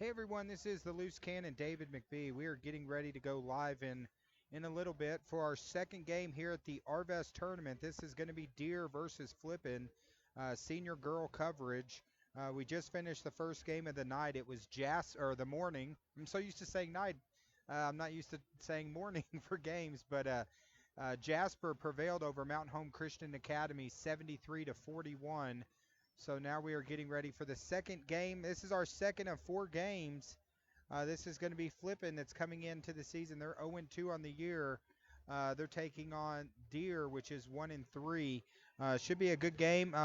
Hey everyone, this is the Loose Cannon, David McBee. We are getting ready to go live in a little bit for our second game here at the Arvest tournament. This is going to be Deer versus Flippin, senior girl coverage. We just finished the first game of the night. It was the morning. I'm so used to saying night. I'm not used to saying morning for games, but Jasper prevailed over Mountain Home Christian Academy 73 to 41. So now we are getting ready for the second game. This is our second of four games. This is going to be Flippin that's coming into the season. They're 0-2 on the year. They're taking on Deer, which is 1-3. Should be a good game.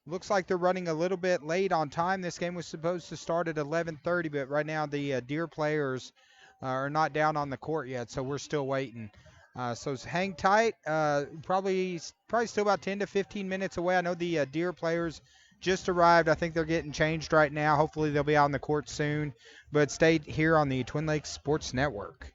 Looks like they're running a little bit late on time. This game was supposed to start at 11:30, but right now the Deer players are not down on the court yet, so we're still waiting. So hang tight. Probably still about 10 to 15 minutes away. I know the Deer players just arrived. I think they're getting changed right now. Hopefully they'll be out on the court soon. But stay here on the Twin Lakes Sports Network.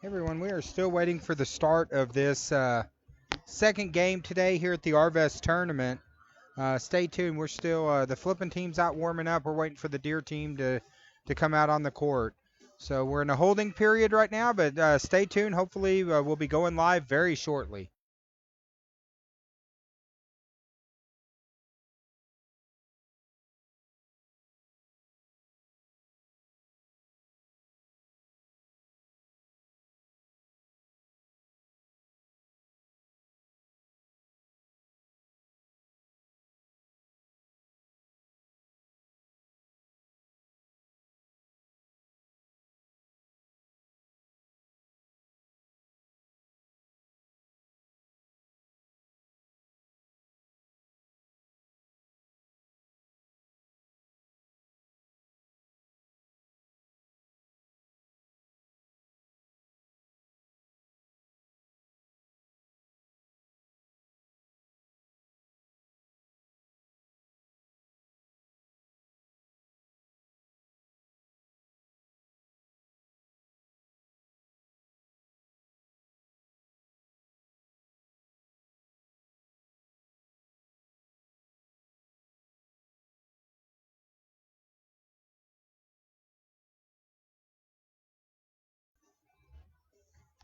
Hey everyone, we are still waiting for the start of this second game today here at the Arvest tournament. Stay tuned. We're still the Flippin team's out warming up. We're waiting for the Deer team to come out on the court. So we're in a holding period right now, but stay tuned. Hopefully, we'll be going live very shortly.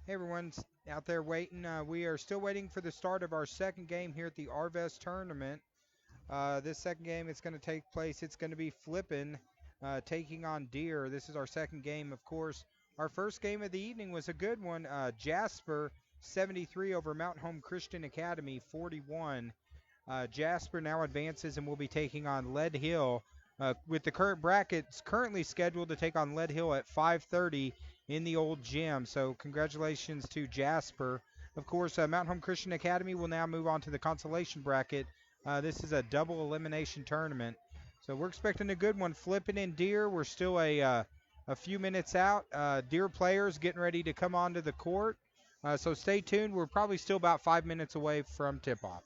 Hey everyone's out there waiting. We are still waiting for the start of our second game here at the Arvest tournament. This second game is going to take place. It's going to be Flippin taking on Deer. This is our second game, of course. Our first game of the evening was a good one. Jasper 73 over Mountain Home Christian Academy 41. Jasper now advances and will be taking on Lead Hill. With the current brackets currently scheduled to take on Lead Hill at 5:30 in the old gym. So congratulations to Jasper. Of course, Mountain Home Christian Academy will now move on to the consolation bracket. This is a double elimination tournament. So we're expecting a good one. Flippin and Deer, we're still a few minutes out. Deer players getting ready to come onto the court. So stay tuned. We're probably still about 5 minutes away from tip-off.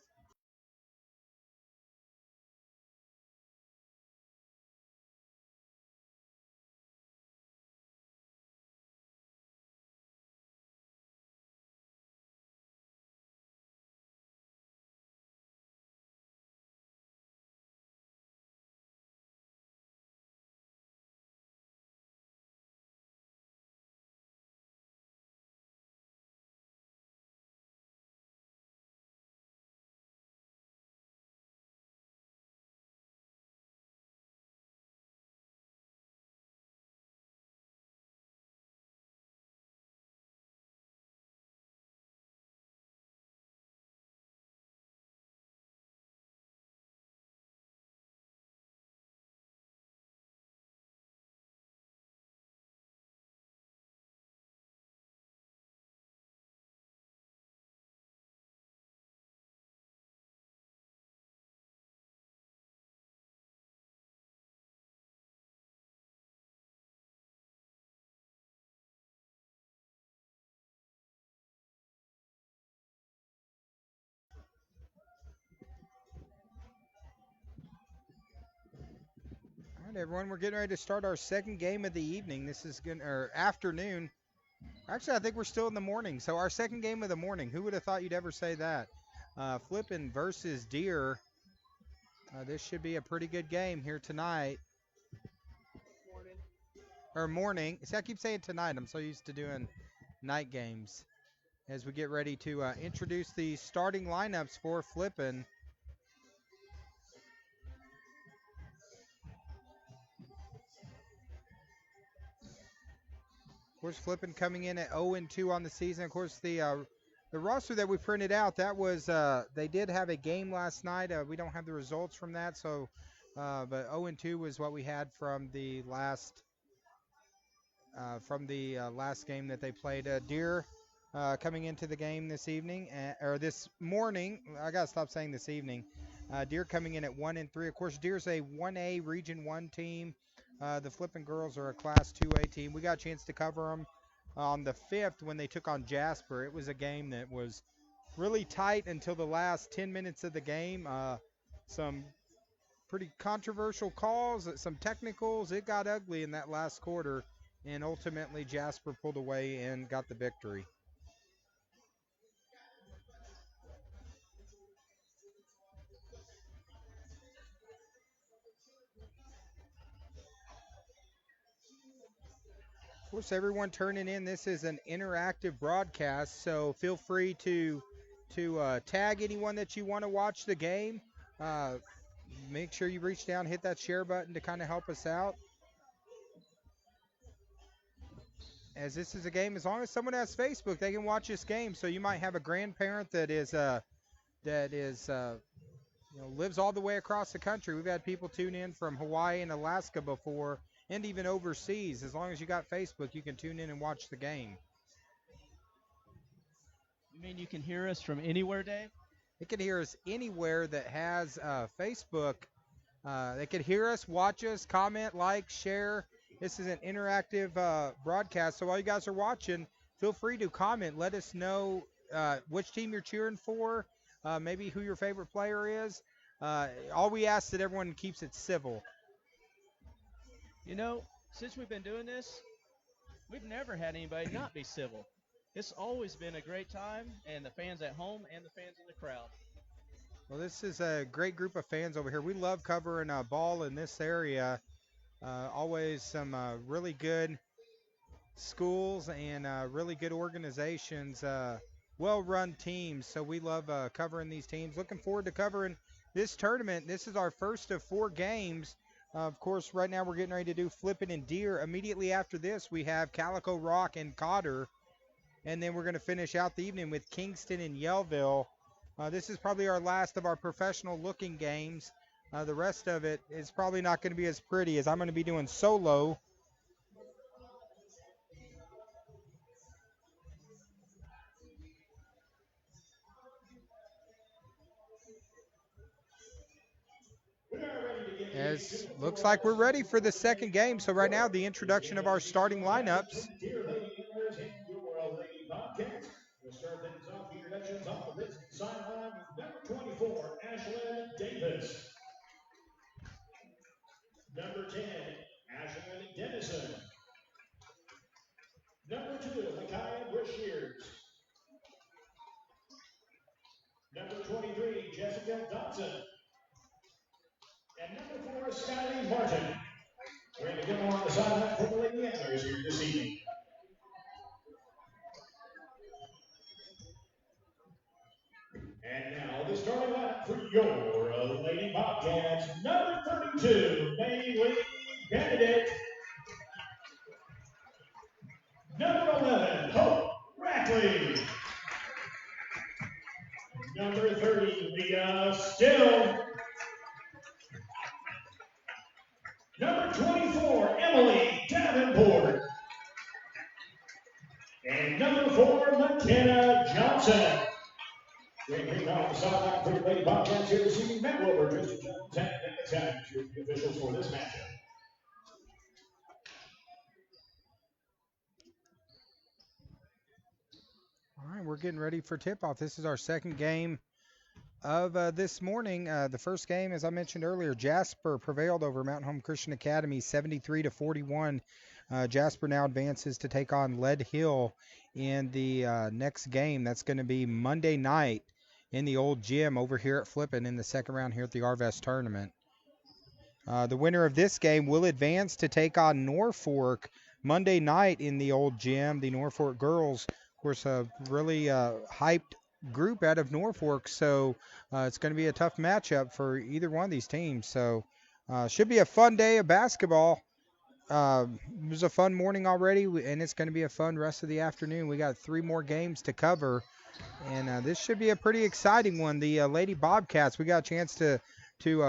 All right, everyone, we're getting ready to start our second game of the evening. This is going or afternoon. Actually, I think we're still in the morning. So our second game of the morning. Who would have thought you'd ever say that? Flippin versus Deer. This should be a pretty good game here tonight. Or morning. See, I keep saying tonight. I'm so used to doing night games. As we get ready to introduce the starting lineups for Flippin. Of course, Flippin coming in at 0-2 on the season. Of course, the roster that we printed out, that was they did have a game last night. We don't have the results from that, so but 0-2 was what we had from the last game that they played. Deer coming into the game this evening or this morning. I gotta stop saying this evening. Deer coming in at 1-3. Of course, Deer's a 1A Region 1 team. The Flippin' Girls are a Class 2A team. We got a chance to cover them on the 5th when they took on Jasper. It was a game that was really tight until the last 10 minutes of the game. Some pretty controversial calls, some technicals. It got ugly in that last quarter. and ultimately Jasper pulled away and got the victory. Of course, everyone turning in. This is an interactive broadcast, so feel free to tag anyone that you want to watch the game. Uh, Make sure you reach down, hit that share button to kind of help us out. As this is a game, as long as someone has Facebook, they can watch this game. So you might have a grandparent that is lives all the way across the country. We've had people tune in from Hawaii and Alaska before, and even overseas. As long as you got Facebook, you can tune in and watch the game. You mean you can hear us from anywhere, Dave? They can hear us anywhere that has Facebook. They can hear us, watch us, comment, like, share. This is an interactive broadcast, so while you guys are watching, feel free to comment. Let us know which team you're cheering for, maybe who your favorite player is. All we ask that everyone keeps it civil. You know, since we've been doing this, we've never had anybody not be civil. It's always been a great time, and the fans at home and the fans in the crowd. Well, this is a great group of fans over here. We love covering ball in this area. Always some really good schools and really good organizations, well-run teams. So we love covering these teams. Looking forward to covering this tournament. This is our first of 4 games. Of course, right now we're getting ready to do Flippin and Deer. Immediately after this, we have Calico Rock and Cotter. And then we're going to finish out the evening with Kingston and Yellville. This is probably our last of our professional-looking games. The rest of it is probably not going to be as pretty as I'm going to be doing solo. As looks like we're ready for the second game. So right now, the introduction of our starting lineups. We'll start things off. The introductions on the Ritz sideline with number 24, Ashlyn Davis. Number 10, Ashlyn Dennison. Number 2, Micaiah Brashears. Number 23, Jessica Dodson. And number 4, Skylee Martin. Ready to go on the sideline for the Lady Antlers here this evening. And now the starting lineup for your Lady Bobcats. Number 32, Maylee Benedict. Number 11, Hope Rackley. Number 30, Leah Still. Number 24, Emily Davenport. And number 4, McKenna Johnson. Bringing on the sideline for the Lady Bobcats here this evening, Matt Wilbur, Mr. Johnson, and the Titans, the officials for this matchup. All right, we're getting ready for tip-off. This is our second game of this morning. The first game, as I mentioned earlier, Jasper prevailed over Mountain Home Christian Academy 73-41. Jasper now advances to take on Lead Hill in the next game. That's going to be Monday night in the old gym over here at Flippin in the second round here at the Arvest tournament. The winner of this game will advance to take on Norfolk Monday night in the old gym. The Norfolk girls, of course, a really hyped group out of Norfolk, so it's going to be a tough matchup for either one of these teams. So should be a fun day of basketball. It was a fun morning already, and it's going to be a fun rest of the afternoon. We got 3 more games to cover, and this should be a pretty exciting one. The Lady Bobcats, we got a chance to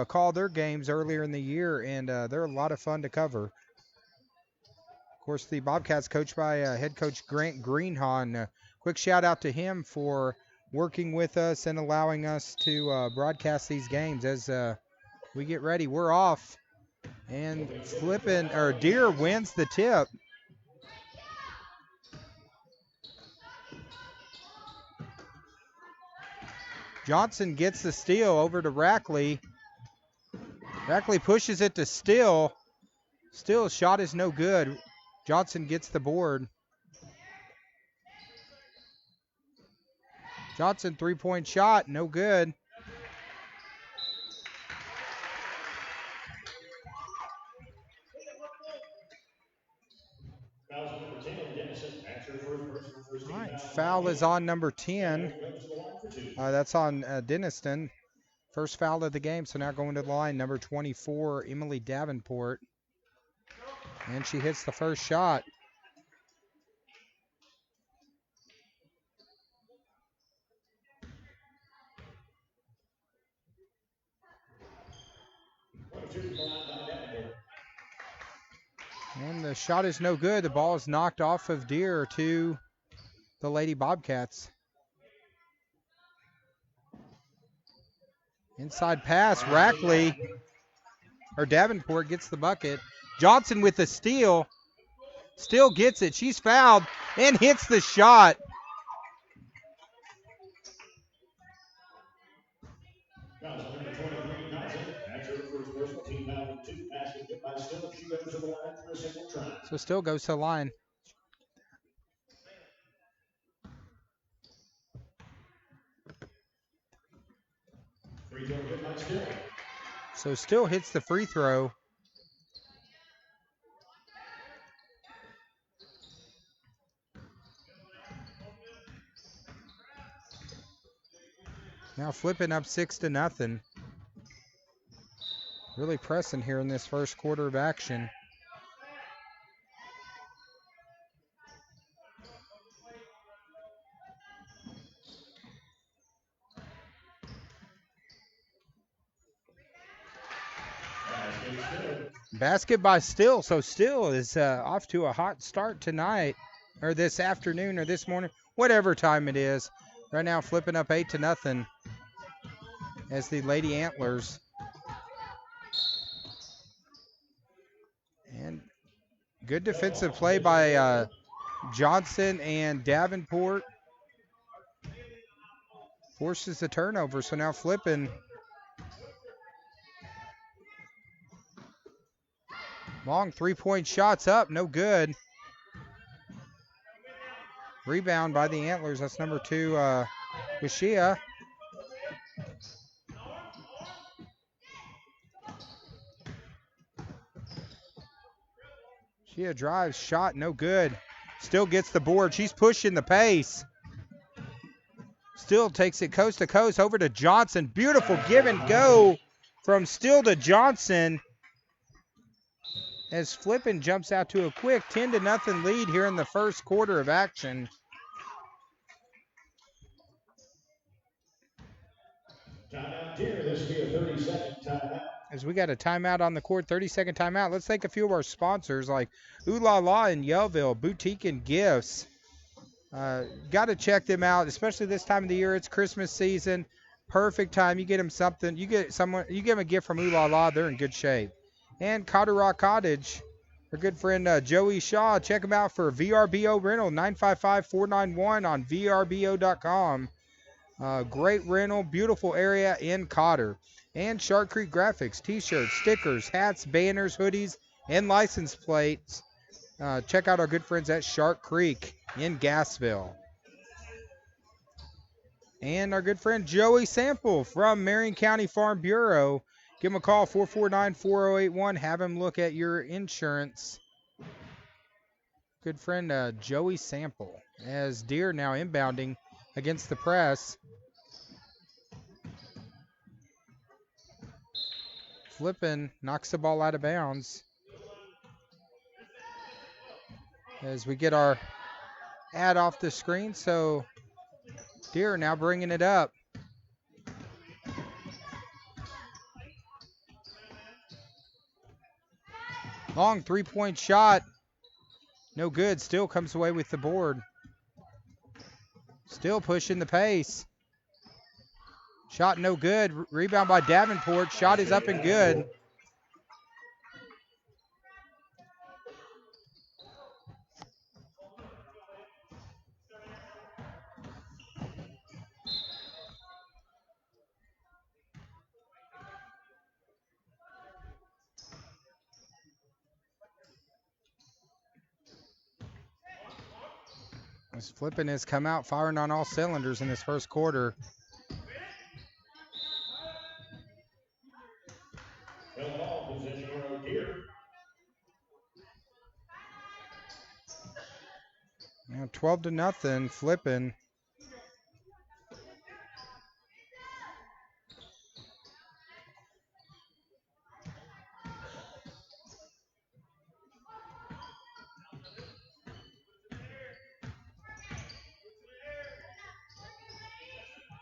call their games earlier in the year, and they're a lot of fun to cover. Of course, the Bobcats coached by head coach Grant Greenhawn. Quick shout out to him for working with us and allowing us to broadcast these games as we get ready. We're off, and Deer wins the tip. Johnson gets the steal over to Rackley. Rackley pushes it to Still. Still's shot is no good. Johnson gets the board. Johnson, three-point shot, no good. Fouls on number 10, Dennison. That's her first personal first All team right, foul. foul is on number 10. Goes to the line for two. That's on Denniston. First foul of the game, so now going to the line, number 24, Emily Davenport. And she hits the first shot. And the shot is no good. The ball is knocked off of Deer to the Lady Bobcats. Inside pass, Rackley, or Davenport gets the bucket. Johnson with the steal, still gets it. She's fouled and hits the shot. Fouls on number 23, Johnson. That's her first personal team foul. Two basket by Still. She goes to the line for a single try. So Still goes to the line. Free throw good by Still. So Still hits the free throw. Now Flippin up 6-0. Really pressing here in this first quarter of action. Basket by Still. So Still is off to a hot start tonight, or this afternoon, or this morning, whatever time it is. Right now, Flipping up 8-0 as the Lady Antlers. And good defensive play by Johnson and Davenport. Forces the turnover. So now Flipping. Long three-point shots up, no good. Rebound by the Antlers. That's number 2, Wishia. Wishia drives, shot, no good. Still gets the board. She's pushing the pace. Still takes it coast to coast over to Johnson. Beautiful give and go from Still to Johnson. As Flippin jumps out to a quick 10-0 lead here in the first quarter of action. Timeout here. This will be a 30-second timeout. As we got a timeout on the court, 30-second timeout. Let's thank a few of our sponsors like Ooh La La in Yellville, Boutique and Gifts. Got to check them out, especially this time of the year. It's Christmas season. Perfect time. You get them something. You give them a gift from Ooh La La, they're in good shape. And Cotter Rock Cottage, our good friend Joey Shaw. Check him out for VRBO rental, 955-491 on VRBO.com. Great rental, beautiful area in Cotter. And Shark Creek Graphics, t-shirts, stickers, hats, banners, hoodies, and license plates. Check out our good friends at Shark Creek in Gassville. And our good friend Joey Sample from Marion County Farm Bureau. Give him a call, 449-4081. Have him look at your insurance. Good friend Joey Sample. As Deer now inbounding against the press. Flippin knocks the ball out of bounds. As we get our ad off the screen, so Deer now bringing it up. Long three-point shot. No good. Still comes away with the board. Still pushing the pace. Shot no good. Rebound by Davenport. Shot is up and good. As Flippin has come out firing on all cylinders in this first quarter. Well, ball possession road here. Now 12-0, Flippin.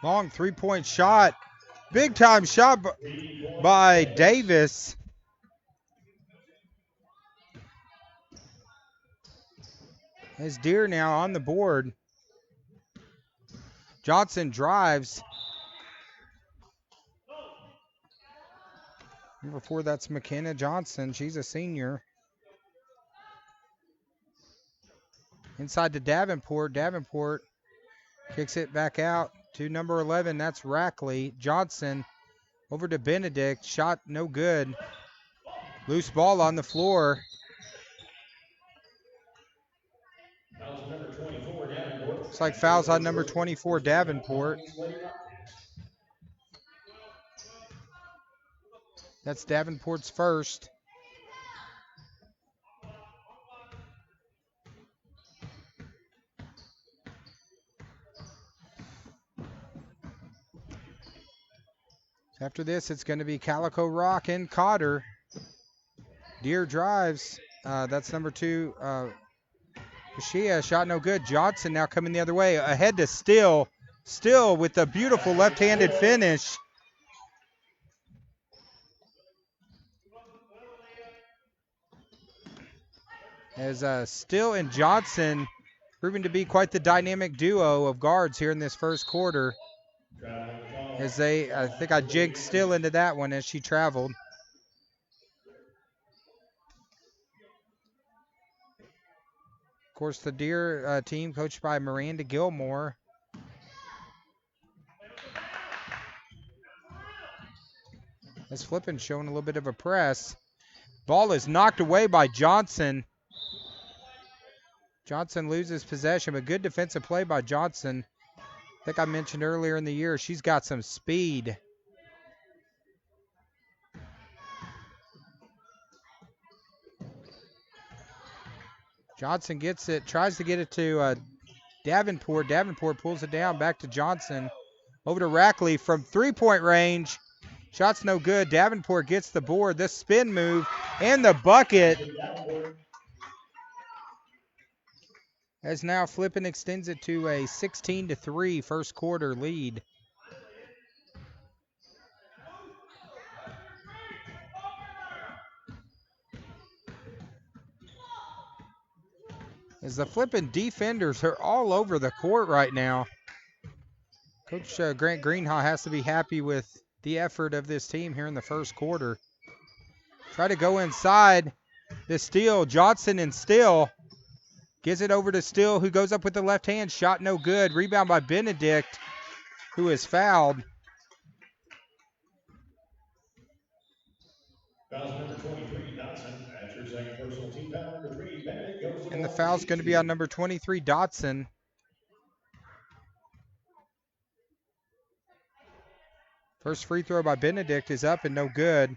Long three-point shot. Big time shot by Davis. As Deer now on the board. Johnson drives. Number 4, that's McKenna Johnson. She's a senior. Inside to Davenport. Davenport kicks it back out to number 11. That's Rackley. Johnson over to Benedict. Shot no good. Loose ball on the floor. Number 24, Davenport. Looks like fouls on number 24, Davenport. That's Davenport's first. After this, it's going to be Calico Rock and Cotter. Deer drives. That's number 2. Kashia, shot no good. Johnson now coming the other way. Ahead to Still. Still with a beautiful left-handed finish. As Still and Johnson proving to be quite the dynamic duo of guards here in this first quarter. As I think I jigged Still into that one as she traveled. Of course, the Deer team coached by Miranda Gilmore. As Flippin showing a little bit of a press. Ball is knocked away by Johnson. Johnson loses possession, but good defensive play by Johnson. I think I mentioned earlier in the year, she's got some speed. Johnson gets it, tries to get it to Davenport. Davenport pulls it down, back to Johnson. Over to Rackley from three-point range. Shot's no good. Davenport gets the board. The spin move and the bucket. As now Flippin extends it to a 16-3 first quarter lead. As the Flippin defenders are all over the court right now. Coach Grant Greenhaw has to be happy with the effort of this team here in the first quarter. Try to go inside. The steal, Johnson and Still. Gives it over to Still, who goes up with the left hand. Shot no good. Rebound by Benedict, who is fouled. Foul's number 23, Dotson. That's your second personal team foul. Number 3, Benedict goes to And the foul's going to be on number 23, Dotson. First free throw by Benedict is up and no good.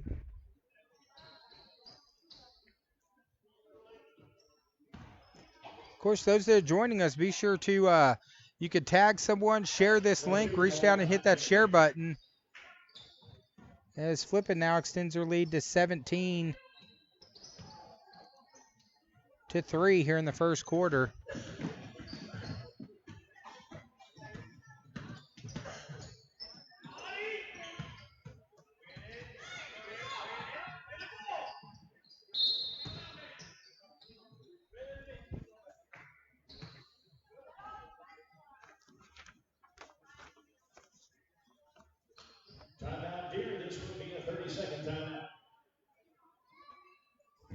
Of course, those that are joining us, be sure to, you could tag someone, share this link, reach down and hit that share button. As Flippin now extends their lead to 17-3 here in the first quarter.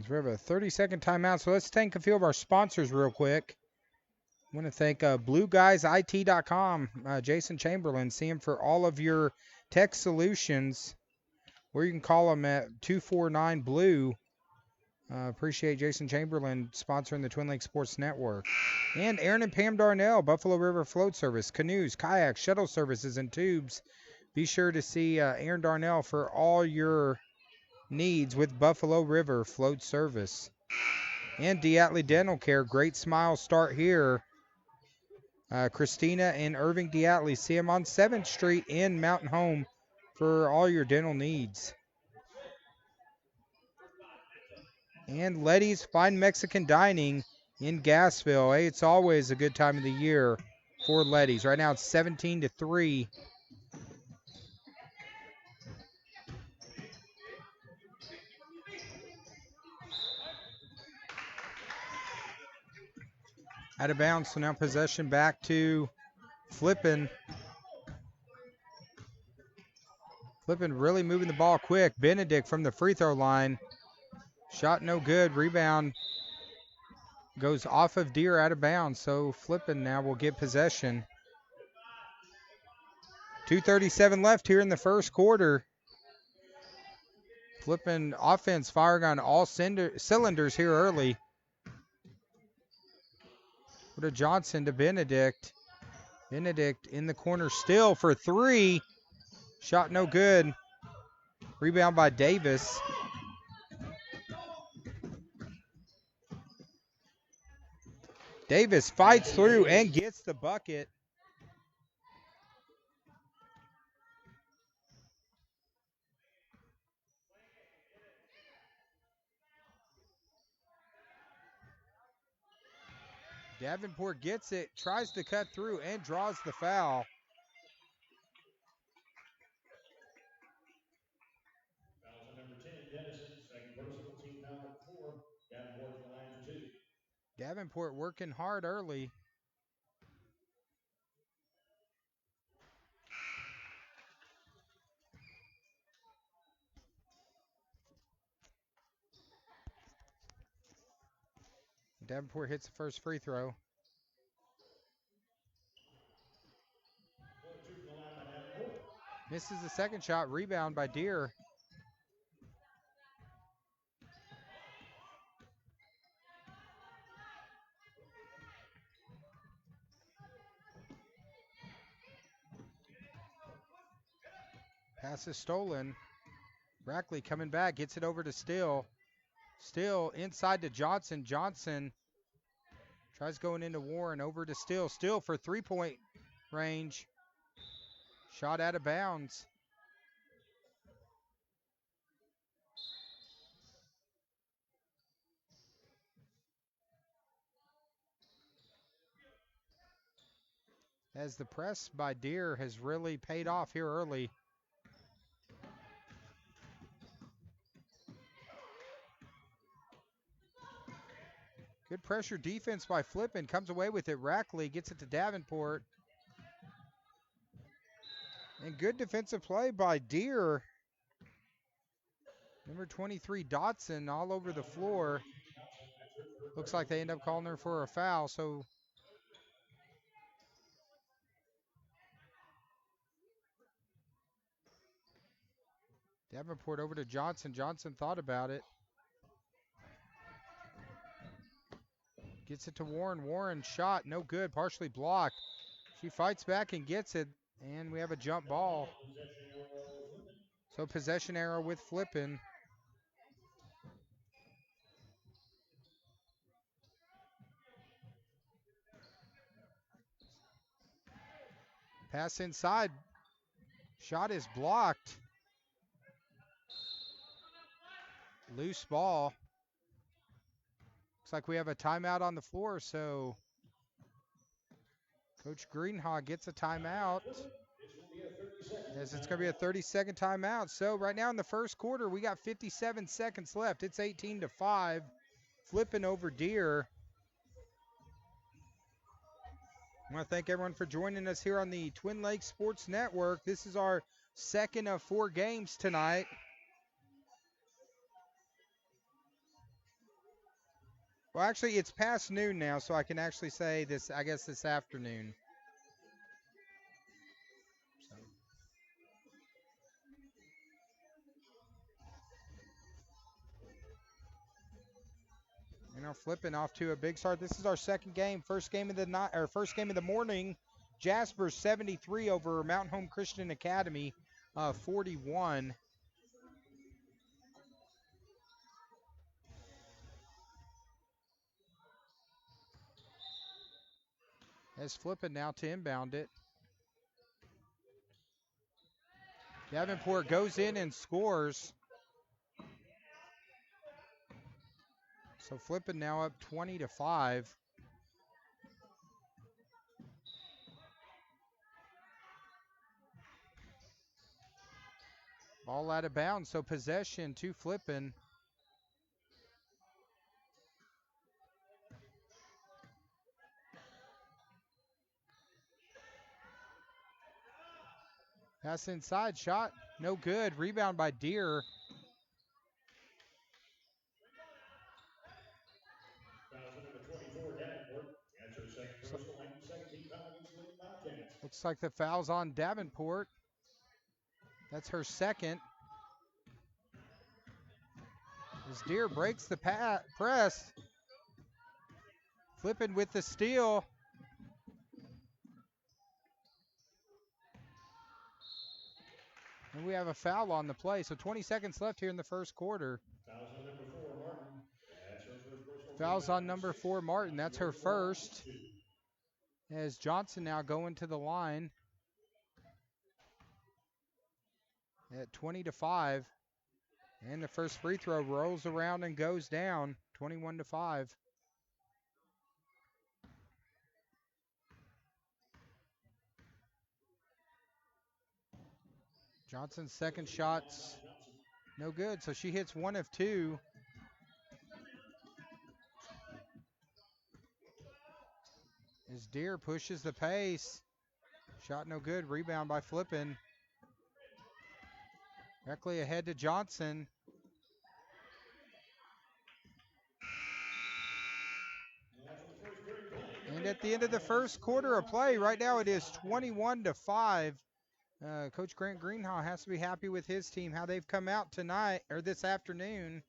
We have a 30-second timeout, so let's thank a few of our sponsors real quick. I want to thank BlueGuysIT.com, Jason Chamberlain. See him for all of your tech solutions, or you can call him at 249-BLUE. Appreciate Jason Chamberlain sponsoring the Twin Lakes Sports Network. And Aaron and Pam Darnell, Buffalo River Float Service, canoes, kayaks, shuttle services, and tubes. Be sure to see Aaron Darnell for all your needs with Buffalo River Float Service. And Diatley Dental Care, great smile start here. Christina and Irving Diatley, see them on 7th Street in Mountain Home for all your dental needs. And Letty's Fine Mexican Dining in Gassville. Hey, it's always a good time of the year for Letty's. Right now it's 17-3. Out of bounds, so now possession back to Flippin. Flippin really moving the ball quick. Benedict from the free throw line. Shot no good. Rebound goes off of Deere out of bounds. So Flippin now will get possession. 2:37 left here in the first quarter. Flippin offense firing on all cylinders here early. Go to Johnson to Benedict. Benedict in the corner still for three. Shot no good. Rebound by Davis. Davis fights through and gets the bucket. Davenport gets it, tries to cut through, and draws the foul. Foul on number 10, Dennison. Second personal, team foul 4. Davenport to the line for 2. Davenport working hard early. Davenport hits the first free throw. 1 of 2 from the line by Davenport. Misses the second shot. Rebound by Deere. Pass is stolen. Brackley coming back, gets it over to Still. Still inside to Johnson. Johnson tries going into Warren, over to Still. Still for three-point range. Shot out of bounds. As the press by Deere has really paid off here early. Good pressure defense by Flippin. Comes away with it. Rackley gets it to Davenport. And good defensive play by Deere. Number 23, Dotson, all over the floor. Looks like they end up calling her for a foul. So Davenport over to Johnson. Johnson thought about it. Gets it to Warren. Warren shot, no good, partially blocked. She fights back and gets it, and we have a jump ball. So possession arrow with Flippin. Pass inside. Shot is blocked. Loose ball. Looks like we have a timeout on the floor, so Coach Greenhaw gets a timeout. As it's going to be a 30-second timeout. So right now in the first quarter, we got 57 seconds left. It's 18-5. Flipping over Deere. I want to thank everyone for joining us here on the Twin Lakes Sports Network. This is our second of 4 games tonight. Well, actually, it's past noon now, so I can actually say this, I guess, this afternoon. You know, Flippin off to a big start. This is our second game, first game of the night, or first game of the morning. Jasper 73 over Mountain Home Christian Academy, 41. As Flippin now to inbound it. Davenport goes in and scores. So Flippin now up 20-5. Ball out of bounds, so possession to Flippin. Pass inside, shot, no good. Rebound by Deere. Fouls number 24, Davenport. That's her second personal and second team foul against the Lady Bobcats. Looks like the foul's on Davenport. That's her second. As Deere breaks the press. Flippin with the steal. And we have a foul on the play. So 20 seconds left here in the first quarter. Fouls on number 4, Martin. That's her first personal. Fouls on number 4, Martin. That's her first. As Johnson now going to the line at 20-5. And the first free throw rolls around and goes down, 21-5. Johnson's second shot's no good, so she hits 1 of 2. As Deere pushes the pace. Shot no good, rebound by Flippin. Directly ahead to Johnson. And at the end of the first quarter of play, right now it is 21-5. Coach Grant Greenhaw has to be happy with his team, how they've come out tonight, or this afternoon.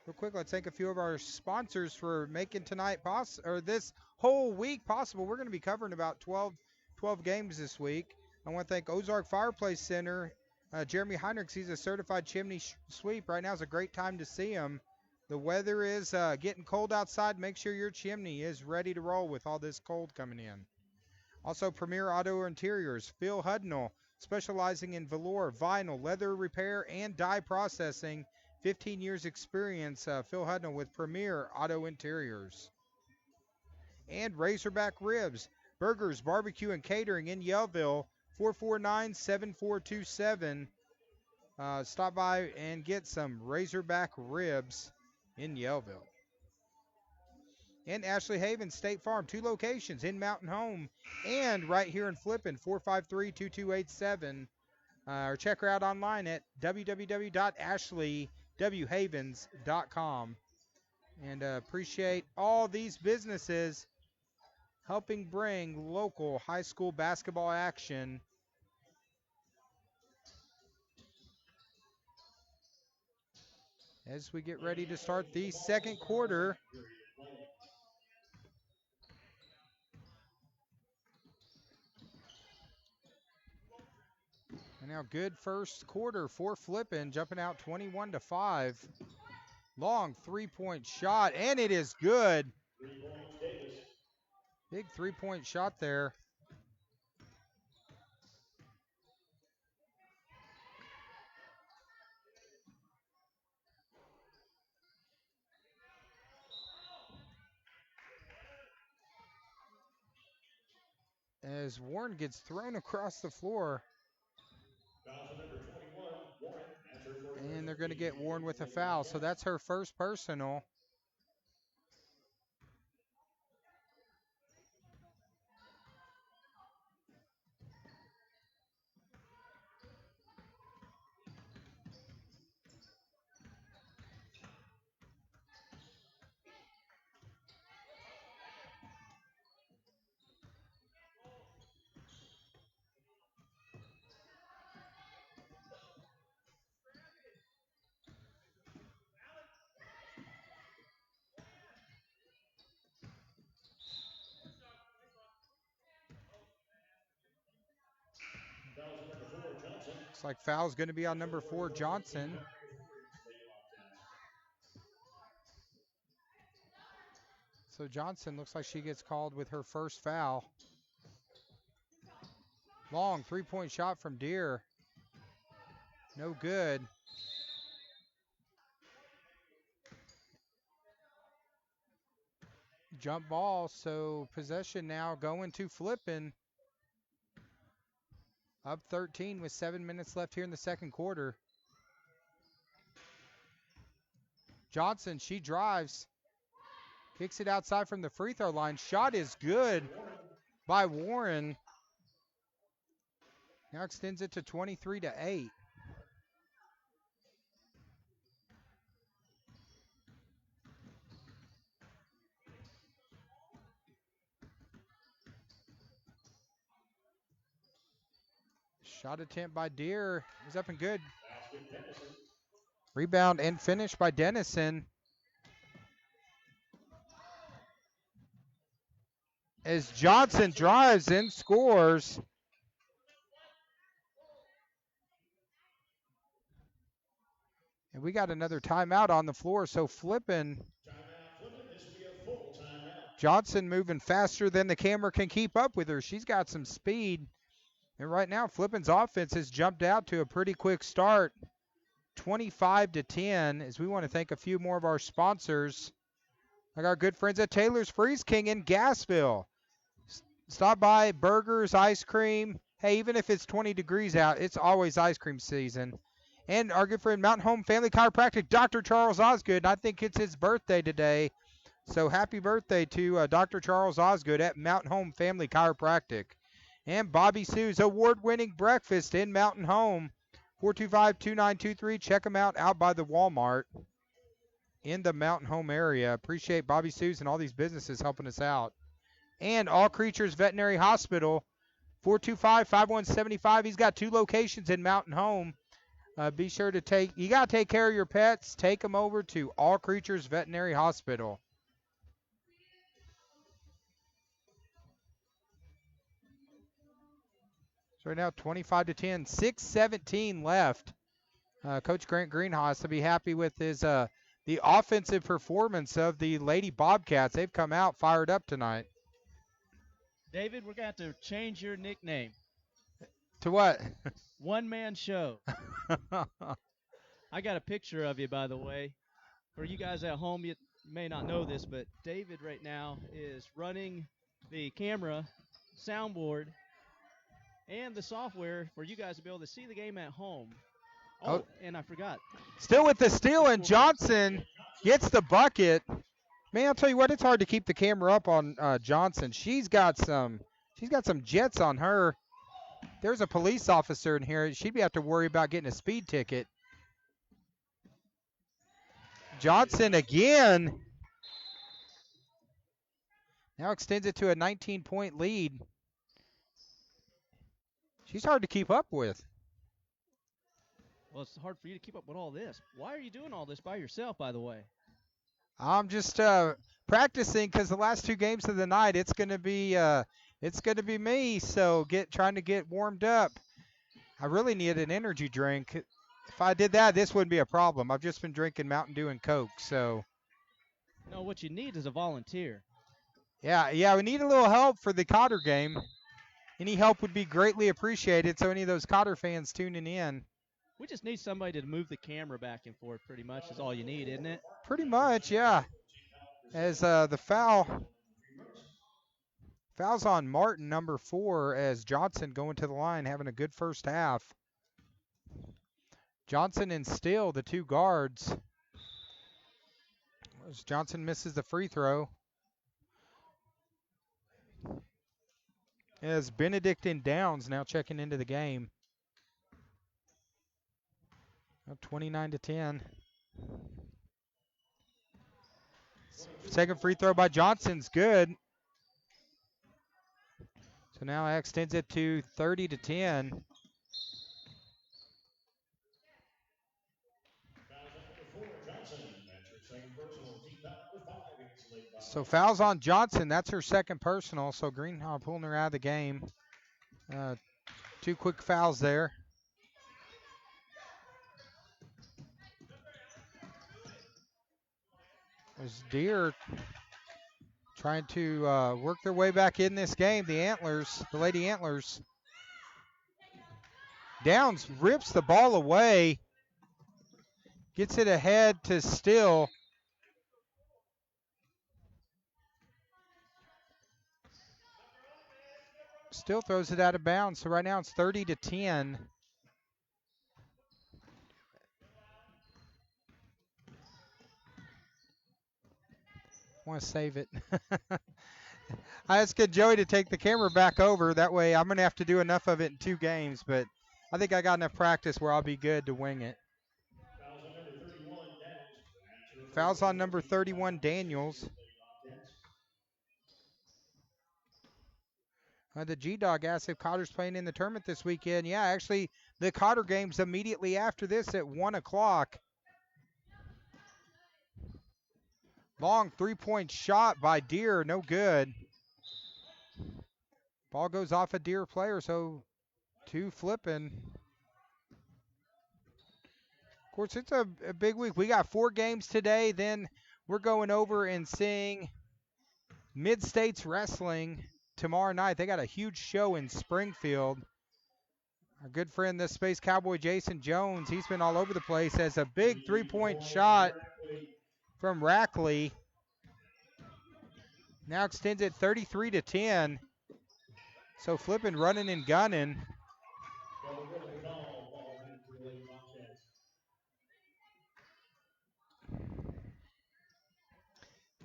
Real quick, let's thank a few of our sponsors for making tonight or this whole week possible. We're going to be covering about 12 games this week. I want to thank Ozark Fireplace Center. Jeremy Heinrichs, he's a certified chimney sweep. Right now is a great time to see him. The weather is getting cold outside. Make sure your chimney is ready to roll with all this cold coming in. Also, Premier Auto Interiors, Phil Hudnall, specializing in velour, vinyl, leather repair, and dye processing. 15 years experience, Phil Hudnall with Premier Auto Interiors. And Razorback Ribs, Burgers, Barbecue, and Catering in Yellville, 449-7427. Stop by and get some Razorback Ribs in Yellville. And Ashley Haven State Farm, 2 locations in Mountain Home and right here in Flippin, 453-2287. Or check her out online at www.ashley.whavens.com. And appreciate all these businesses helping bring local high school basketball action as we get ready to start the second quarter. And now good first quarter for Flippin, jumping out 21-5. Long three-point shot, and it is good. Big three-point shot there. As Warren gets thrown across the floor. And they're going to get Warren with a foul. So that's her first personal. Looks like foul's going to be on number 4, Johnson. So Johnson looks like she gets called with her first foul. Long three-point shot from Deere. No good. Jump ball, so possession now going to Flippin. Up 13 with 7 minutes left here in the second quarter. Johnson, she drives. Kicks it outside from the free throw line. Shot is good by Warren. Now extends it to 23-8. Shot attempt by Deere is up and good. Rebound and finish by Dennison. As Johnson drives and scores. And we got another timeout on the floor, so Flippin. Johnson moving faster than the camera can keep up with her. She's got some speed. And right now, Flippin's offense has jumped out to a pretty quick start. 25-10, as we want to thank a few more of our sponsors, like our good friends at Taylor's Freeze King in Gassville. Stop by, burgers, ice cream. Hey, even if it's 20 degrees out, it's always ice cream season. And our good friend Mountain Home Family Chiropractic, Dr. Charles Osgood. And I think it's his birthday today. So happy birthday to Dr. Charles Osgood at Mountain Home Family Chiropractic. And Bobby Sue's award-winning breakfast in Mountain Home. 425-2923. Check them out by the Walmart in the Mountain Home area. Appreciate Bobby Sue's and all these businesses helping us out. And All Creatures Veterinary Hospital. 425-5175. He's got 2 locations in Mountain Home. Be sure to you got to take care of your pets. Take them over to All Creatures Veterinary Hospital. So right now, 25-10, 6:17 left. Coach Grant Greenhouse will be happy with his the offensive performance of the Lady Bobcats. They've come out fired up tonight. David, we're going to have to change your nickname. To what? One-man show. I got a picture of you, by the way. For you guys at home, you may not know this, but David right now is running the camera, soundboard, and the software for you guys to be able to see the game at home. Oh, and I forgot. Still with the steal, and Johnson gets the bucket. Man, I'll tell you what, it's hard to keep the camera up on Johnson. She's got some jets on her. There's a police officer in here. She'd have to worry about getting a speed ticket. Johnson again. Now extends it to a 19-point lead. She's hard to keep up with. Well, it's hard for you to keep up with all this. Why are you doing all this by yourself, by the way? I'm just practicing because the last 2 games of the night, it's gonna be me. So trying to get warmed up. I really need an energy drink. If I did that, this wouldn't be a problem. I've just been drinking Mountain Dew and Coke. So. No, what you need is a volunteer. Yeah, we need a little help for the Cotter game. Any help would be greatly appreciated. So any of those Cotter fans tuning in. We just need somebody to move the camera back and forth pretty much is all you need, isn't it? Pretty much, yeah. As the foul's on Martin, number 4, as Johnson going to the line, having a good first half. Johnson and Still, the 2 guards. As Johnson misses the free throw. As Benedict and Downs now checking into the game. 29-10. Second free throw by Johnson's good. So now that extends it to 30-10. So fouls on Johnson. That's her second personal. So Greenhaw pulling her out of the game. 2 quick fouls there. As Deer trying to work their way back in this game, the Lady Antlers. Downs rips the ball away, gets it ahead to Still. Still throws it out of bounds, so right now it's 30-10. Want to save it. I asked Joey to take the camera back over. That way I'm going to have to do enough of it in 2 games, but I think I got enough practice where I'll be good to wing it. Fouls on number 31, Daniels. The G-Dog asked if Cotter's playing in the tournament this weekend. Yeah, actually, the Cotter game's immediately after this at 1 o'clock. Long 3-point shot by Deer, no good. Ball goes off a Deer player, so 2 Flippin. Of course, it's a big week. We got 4 games today. Then we're going over and seeing Mid-States Wrestling tomorrow night. They got a huge show in Springfield. Our good friend, the Space Cowboy Jason Jones, he's been all over the place. Has a big 3-point shot from Rackley. Now extends it 33-10. So Flippin running and gunning.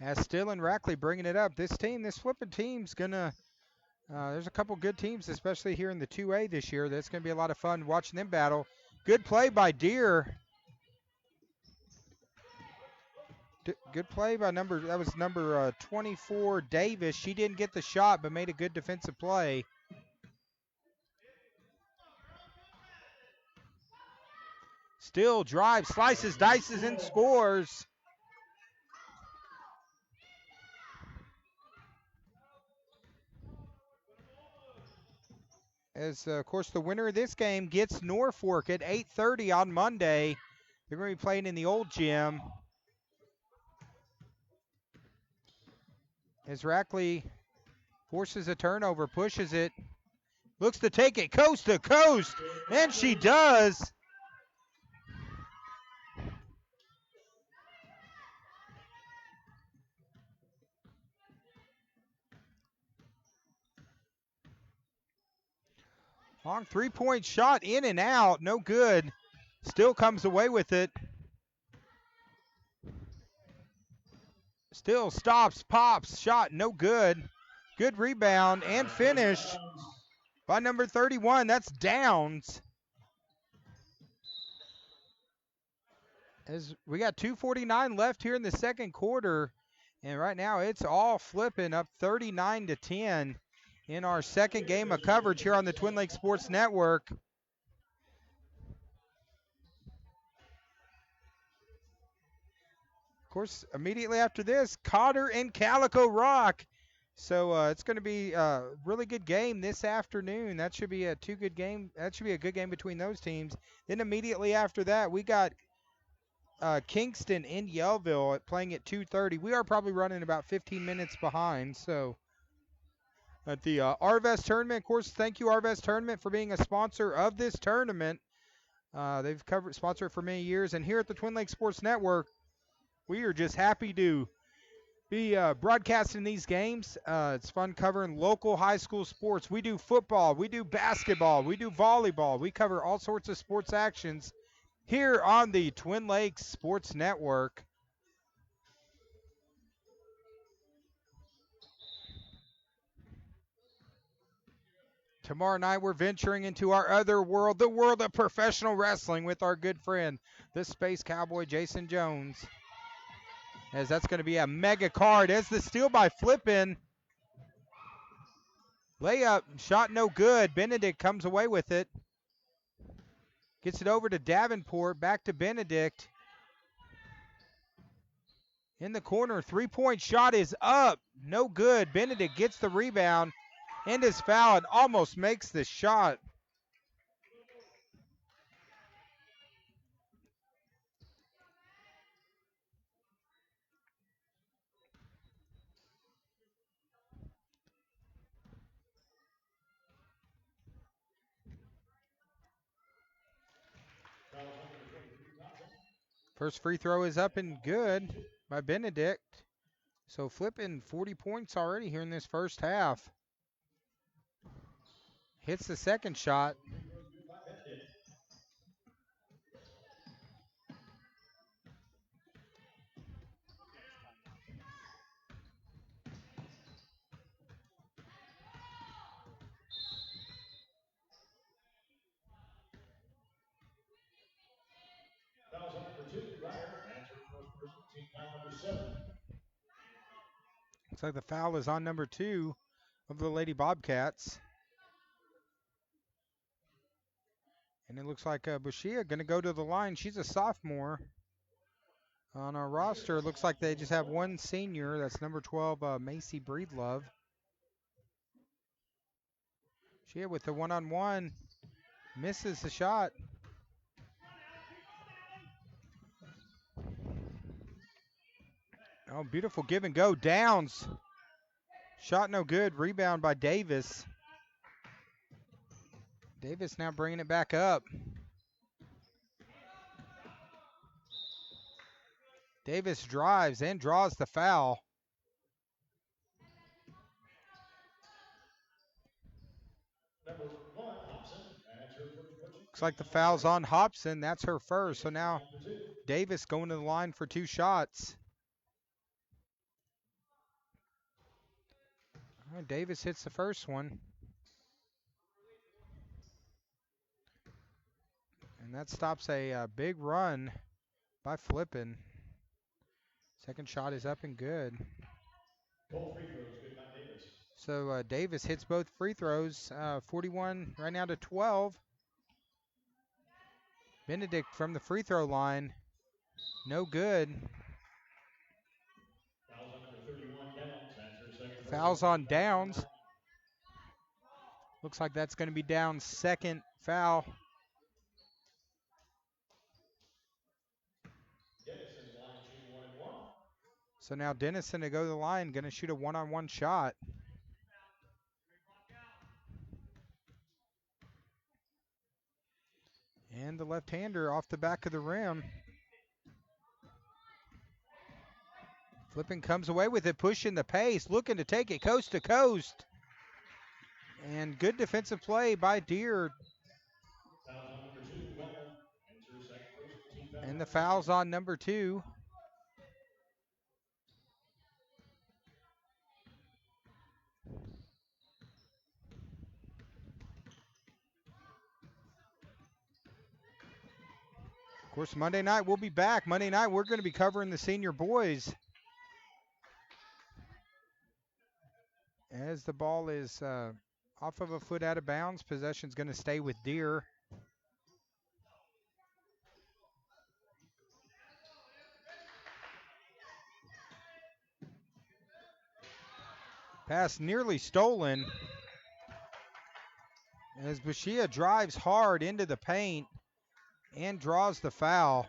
As Still and Rackley bringing it up. This Flippin team's gonna. There's a couple good teams, especially here in the 2A this year. That's gonna be a lot of fun watching them battle. Good play by Deer. Good play by number 24 Davis. She didn't get the shot, but made a good defensive play. Still drives, slices, dices, and scores. As, of course, the winner of this game gets Norfolk at 8:30 on Monday. They're going to be playing in the old gym. As Rackley forces a turnover, pushes it, looks to take it coast to coast, and she does. Long 3-point shot in and out, no good. Still comes away with it. Still stops, pops, shot, no good. Good rebound and finish by number 31. That's Downs. As we got 2:49 left here in the second quarter, and right now it's all Flippin up 39-10 in our second game of coverage here on the Twin Lakes Sports Network. Of course, immediately after this, Cotter and Calico Rock. So it's going to be a really good game this afternoon. That should be a good game between those teams. Then immediately after that, we got Kingston in Yellville playing at 2:30. We are probably running about 15 minutes behind. So at the Arvest tournament, of course, thank you Arvest tournament for being a sponsor of this tournament. They've sponsored it for many years. And here at the Twin Lakes Sports Network, we are just happy to be broadcasting these games. It's fun covering local high school sports. We do football, we do basketball, we do volleyball. We cover all sorts of sports actions here on the Twin Lakes Sports Network. Tomorrow night, we're venturing into our other world, the world of professional wrestling, with our good friend, the Space Cowboy Jason Jones. As that's going to be a mega card. As the steal by Flippin. Layup, shot no good. Benedict comes away with it. Gets it over to Davenport, back to Benedict. In the corner, 3-point shot is up. No good. Benedict gets the rebound and is fouled. Almost makes the shot. First free throw is up and good by Benedict. So Flippin 40 points already here in this first half. Hits the second shot. Fouls on number 2, Ryder. That's her first person. Team foul number 7. Looks like the foul is on number 2 of the Lady Bobcats. And it looks like Bushia going to go to the line. She's a sophomore. On our roster, it looks like they just have one senior. That's number 12, Macy Breedlove. Bushia with the one-on-one. Misses the shot. Oh, beautiful give and go. Downs. Shot no good. Rebound by Davis. Davis now bringing it back up. Davis drives and draws the foul. Number 1, Hobson. That's her first person. Looks like the foul's on Hobson. That's her first. So now Davis going to the line for 2 shots. All right, Davis hits the first one. And that stops a big run by Flippin. Second shot is up and good. Both free throws good by Davis. So Davis hits both free throws, 41 right now to 12. Benedict from the free throw line, no good. Fouls on number 31, Downs. That's her second. Fouls on Downs. Looks like that's going to be Downs' second foul. Dennison line shooting 1-1. So now Dennison to go to the line, going to shoot a one-on-one shot. And the left-hander off the back of the rim. Flippin comes away with it, pushing the pace, looking to take it coast to coast. And good defensive play by Deere. Fouls on number 2, Weller. That's her second person. Team foul. And the foul's on number 2. Of course, Monday night we'll be back. Monday night we're going to be covering the senior boys. As the ball is off of a foot out of bounds, possession's going to stay with Deere. Pass nearly stolen. As Bushia drives hard into the paint and draws the foul.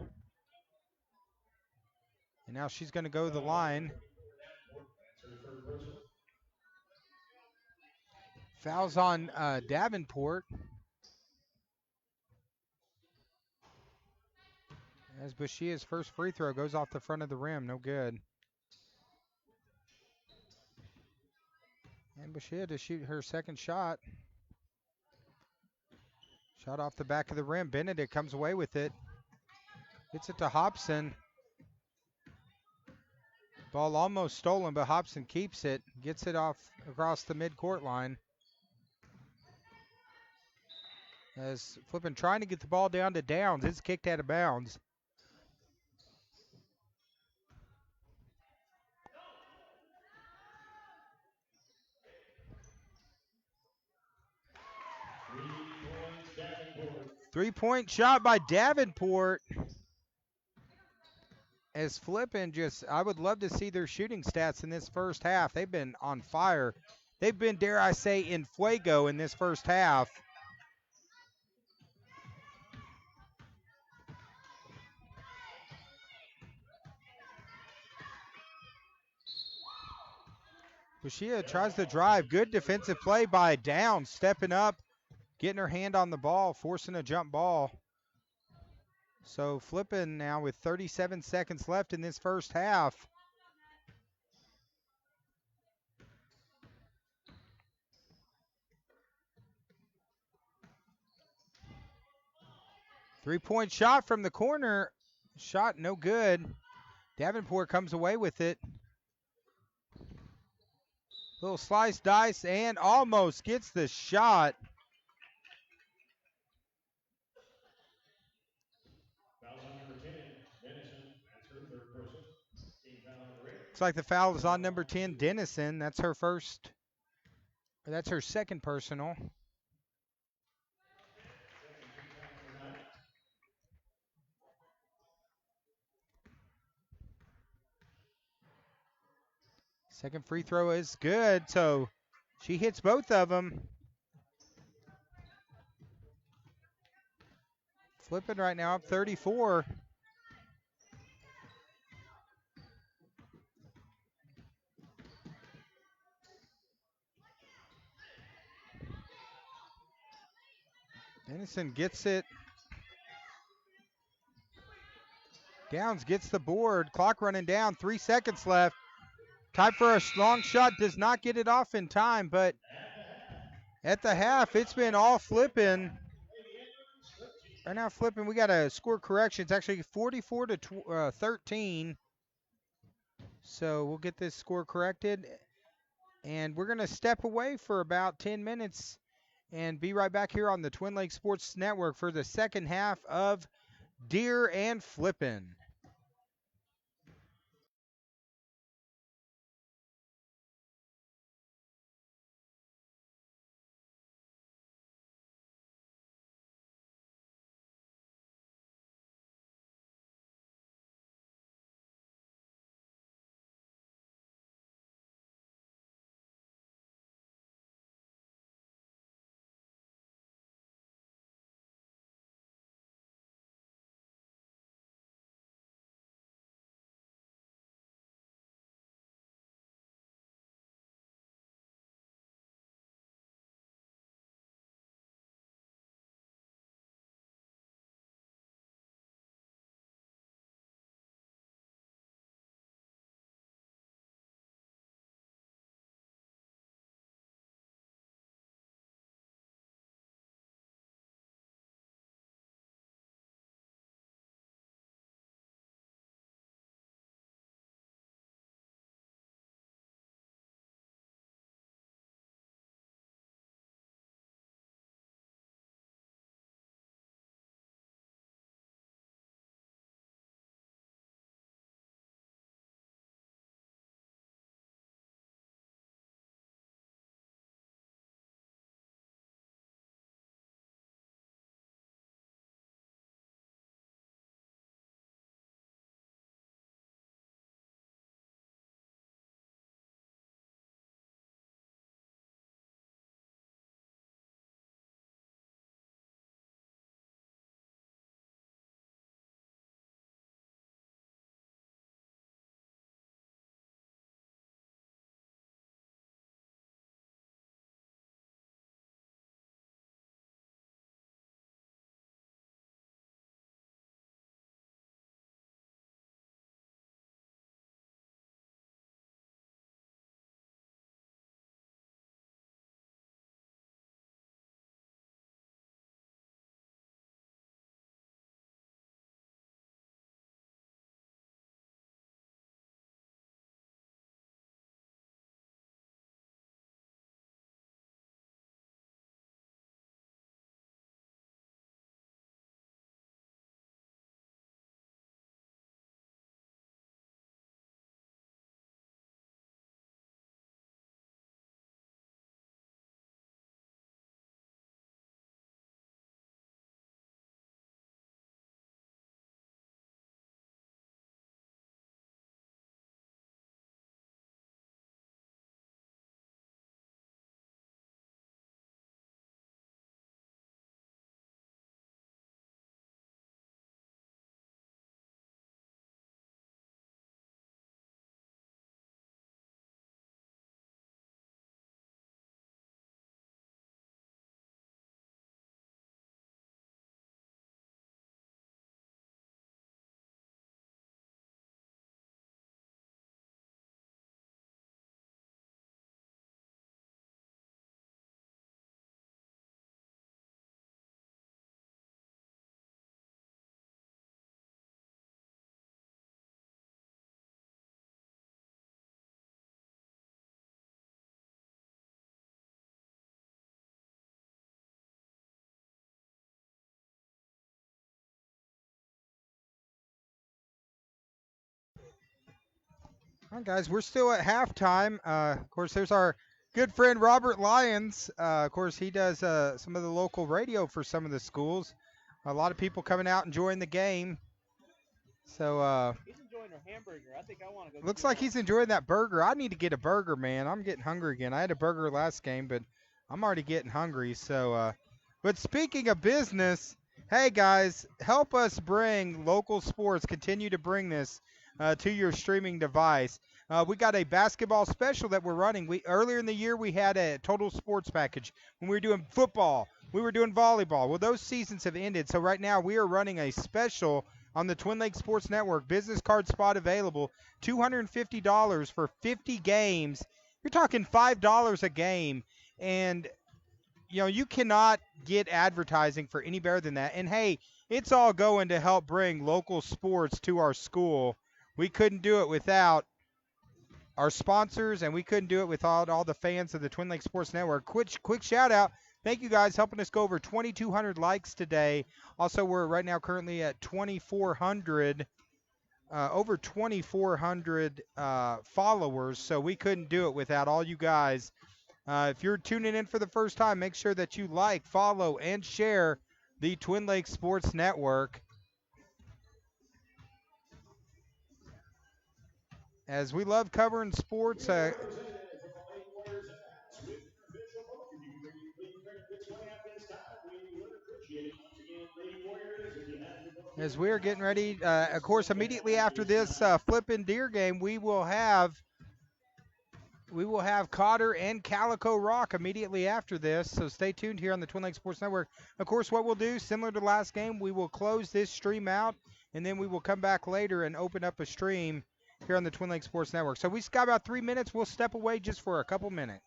And now she's going to go to the line. Fouls on Davenport. As Bushia's first free throw goes off the front of the rim, no good. And Bushia to shoot her second shot. Shot off the back of the rim. Benedict comes away with it. Gets it to Hobson. Ball almost stolen, but Hobson keeps it. Gets it off across the midcourt line. As Flippin trying to get the ball down to Downs. It's kicked out of bounds. Three-point shot by Davenport. As Flippin I would love to see their shooting stats in this first half. They've been on fire. They've been, dare I say, in fuego in this first half. Bushia tries to drive. Good defensive play by Downs, stepping up, getting her hand on the ball, forcing a jump ball. So Flippin now with 37 seconds left in this first half. Three-point shot from the corner. Shot no good. Davenport comes away with it. Little slice dice and almost gets the shot. Foul on number 10, Dennison. That's her third person. Team foul number 8. Looks like the foul is on number 10, Dennison. That's her first. That's her second personal. Second free throw is good, so she hits both of them. Flippin right now up 34. Dennison gets it. Downs gets the board. Clock running down. 3 seconds left. Time for a long shot. Does not get it off in time, but at the half, it's been all Flippin. Right now, Flippin, we got a score correction. It's actually 44 to 13. So we'll get this score corrected. And we're going to step away for about 10 minutes and be right back here on the Twin Lakes Sports Network for the second half of Deer and Flippin. All right, guys, we're still at halftime. Of course, there's our good friend Robert Lyons. Of course, he does some of the local radio for some of the schools. A lot of people coming out enjoying the game. So He's enjoying her hamburger. I think I want to go. looks like he's enjoying that burger. I need to get a burger, man. I'm getting hungry again. I had a burger last game, but I'm already getting hungry. So, but speaking of business, hey guys, help us bring local sports. Continue to bring this to your streaming device. We got a basketball special that we're running. We earlier in the year we had a total sports package when we were doing football. We were doing volleyball. Well, those seasons have ended. So right now we are running a special on the Twin Lakes Sports Network. Business card spot available. $250 for 50 games. You're talking $5 a game. And, you know, you cannot get advertising for any better than that. And, hey, it's all going to help bring local sports to our school. We couldn't do it without our sponsors, and we couldn't do it without all the fans of the Twin Lakes Sports Network. Quick shout out. Thank you guys helping us go over 2,200 likes today. Also, we're right now currently at 2,400, over 2,400 followers. So we couldn't do it without all you guys. If you're tuning in for the first time, make sure that you like, follow, and share the Twin Lakes Sports Network. As we love covering sports. As we are getting ready, of course, immediately after this Flippin' Deer game, we will have Cotter and Calico Rock immediately after this. So stay tuned here on the Twin Lakes Sports Network. Of course, what we'll do, similar to last game, we will close this stream out, and then we will come back later and open up a stream here on the Twin Lakes Sports Network. So we've got about 3 minutes. We'll step away just for a couple minutes.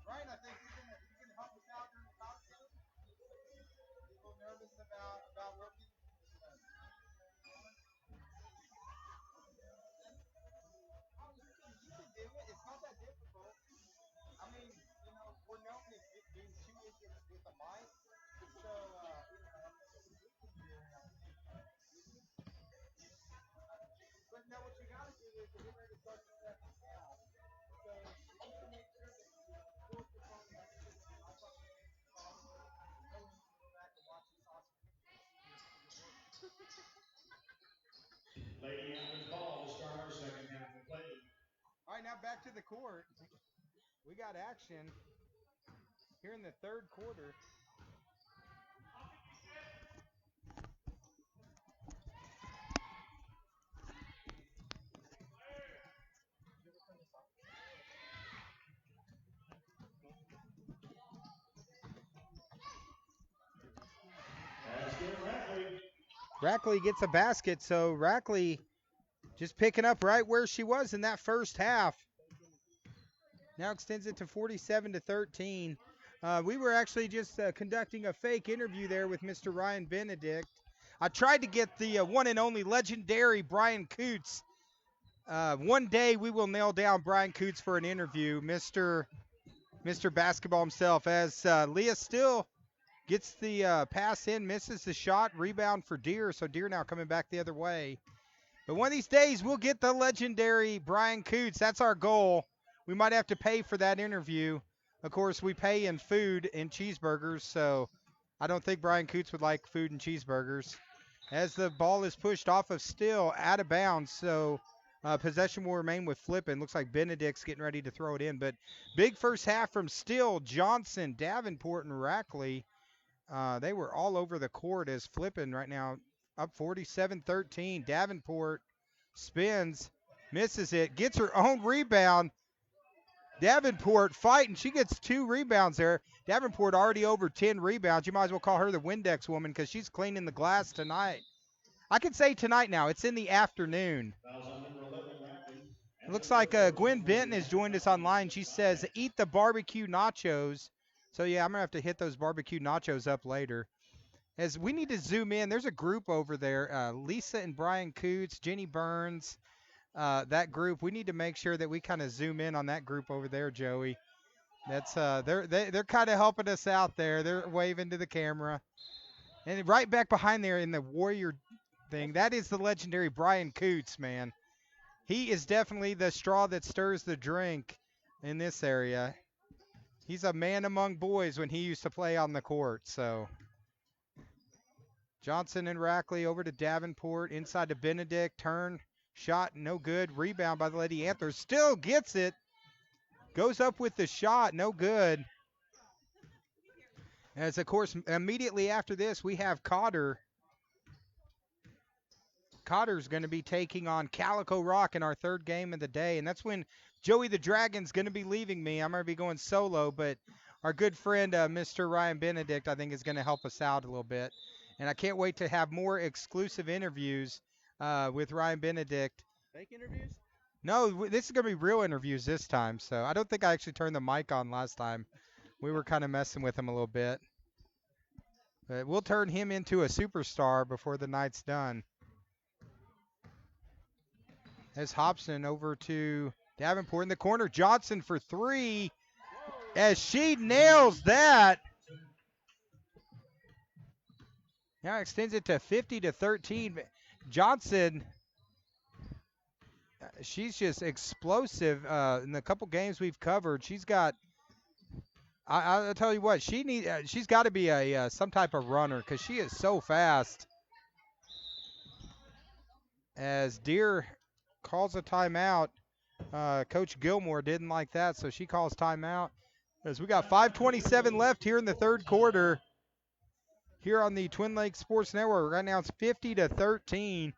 Ryan, I think you can help us out during the cocktail. A little nervous about working. You can do it. It's not that difficult. I mean, you know, we're known as being 2 idiots with a mic. So, but now what you got to do is we're getting ready to start the second half. So you need to make sure that you focus on the messages. I'll talk to you go back and watch this awesome. Lady Adams ball to start our second half of play. All right, now back to the court. We got action here in the third quarter. Rackley gets a basket, so Rackley just picking up right where she was in that first half. Now extends it to 47-13. We were actually just conducting a fake interview there with Mr. Ryan Benedict. I tried to get the one and only legendary Brian Coots. One day we will nail down Brian Coots for an interview, Mr. Basketball himself, as Leah still gets the pass in, misses the shot, rebound for Deer, so Deer now coming back the other way. But one of these days we'll get the legendary Brian Coots. That's our goal. We might have to pay for that interview. Of course, we pay in food and cheeseburgers, so I don't think Brian Coots would like food and cheeseburgers. As the ball is pushed off of Still, out of bounds, so possession will remain with Flippin. Looks like Benedict's getting ready to throw it in, but big first half from Still, Johnson, Davenport, and Rackley. They were all over the court as Flippin right now up 47-13. Davenport spins, misses it, gets her own rebound. Davenport fighting. She gets 2 rebounds there. Davenport already over 10 rebounds. You might as well call her the Windex woman because she's cleaning the glass tonight. I can say tonight now. It's in the afternoon. It looks like Gwen Benton has joined us online. She says, eat the barbecue nachos. So, yeah, I'm going to have to hit those barbecue nachos up later. As we need to zoom in, there's a group over there. Lisa and Brian Coots, Jenny Burns. That group, we need to make sure that we kind of zoom in on that group over there, Joey. That's they're kind of helping us out there. They're waving to the camera. And right back behind there in the Warrior thing, that is the legendary Brian Coots, man. He is definitely the straw that stirs the drink in this area. He's a man among boys when he used to play on the court, so. Johnson and Rackley over to Davenport, inside to Benedict, turn. Shot, no good. Rebound by the Lady Anthers. Still gets it. Goes up with the shot, no good. As, of course, immediately after this, we have Cotter. Cotter's going to be taking on Calico Rock in our third game of the day, and that's when Joey the Dragon's going to be leaving me. I'm going to be going solo, but our good friend, Mr. Ryan Benedict, I think is going to help us out a little bit. And I can't wait to have more exclusive interviews with Ryan Benedict. Fake interviews? No, this is going to be real interviews this time. So I don't think I actually turned the mic on last time. We were kind of messing with him a little bit. But we'll turn him into a superstar before the night's done. As Hobson over to Davenport in the corner. Johnson for 3. As she nails that. Now extends it to 50-13. Johnson, she's just explosive in the couple games we've covered. She's got, I'll tell you what, she's got to be a some type of runner because she is so fast. As Deer calls a timeout, Coach Gilmore didn't like that, so she calls timeout. As we got 5:27 left here in the third quarter. Here on the Twin Lakes Sports Network. Right now it's 50-13.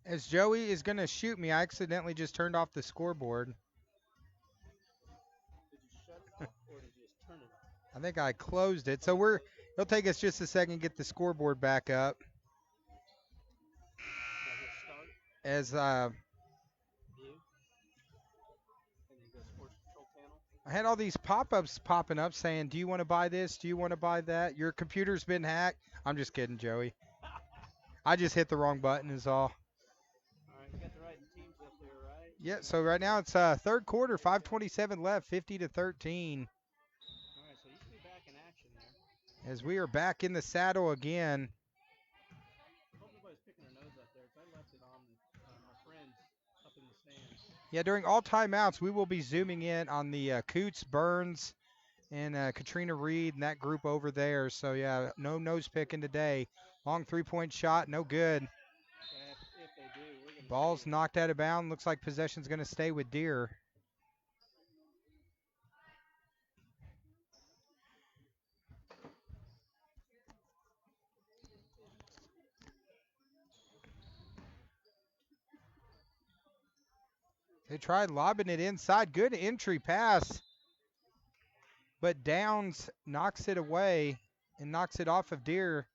As Joey is going to shoot me, I accidentally just turned off the scoreboard. Did you shut it off or did you just turn it off? I think I closed it. So it'll take us just a second to get the scoreboard back up. As View. And then go sports control panel. I had all these pop-ups popping up saying, do you want to buy this? Do you want to buy that? Your computer's been hacked. I'm just kidding, Joey. I just hit the wrong button is all. All right, we got the right teams up there, right? Yeah, so right now it's third quarter, 5:27 left, 50-13. All right, so you should be back in action there. As we are back in the saddle again. Hope nobody's picking their nose up there because I left it on my friends up in the stands. Yeah, during all timeouts, we will be zooming in on the Coots, Burns, and Katrina Reed and that group over there. So, yeah, no nose picking today. Long three-point shot, no good. Yeah, if they do, we're going to Ball's knocked out of bounds. Looks like possession's going to stay with Deer. They tried lobbing it inside. Good entry pass. But Downs knocks it away and knocks it off of Deer.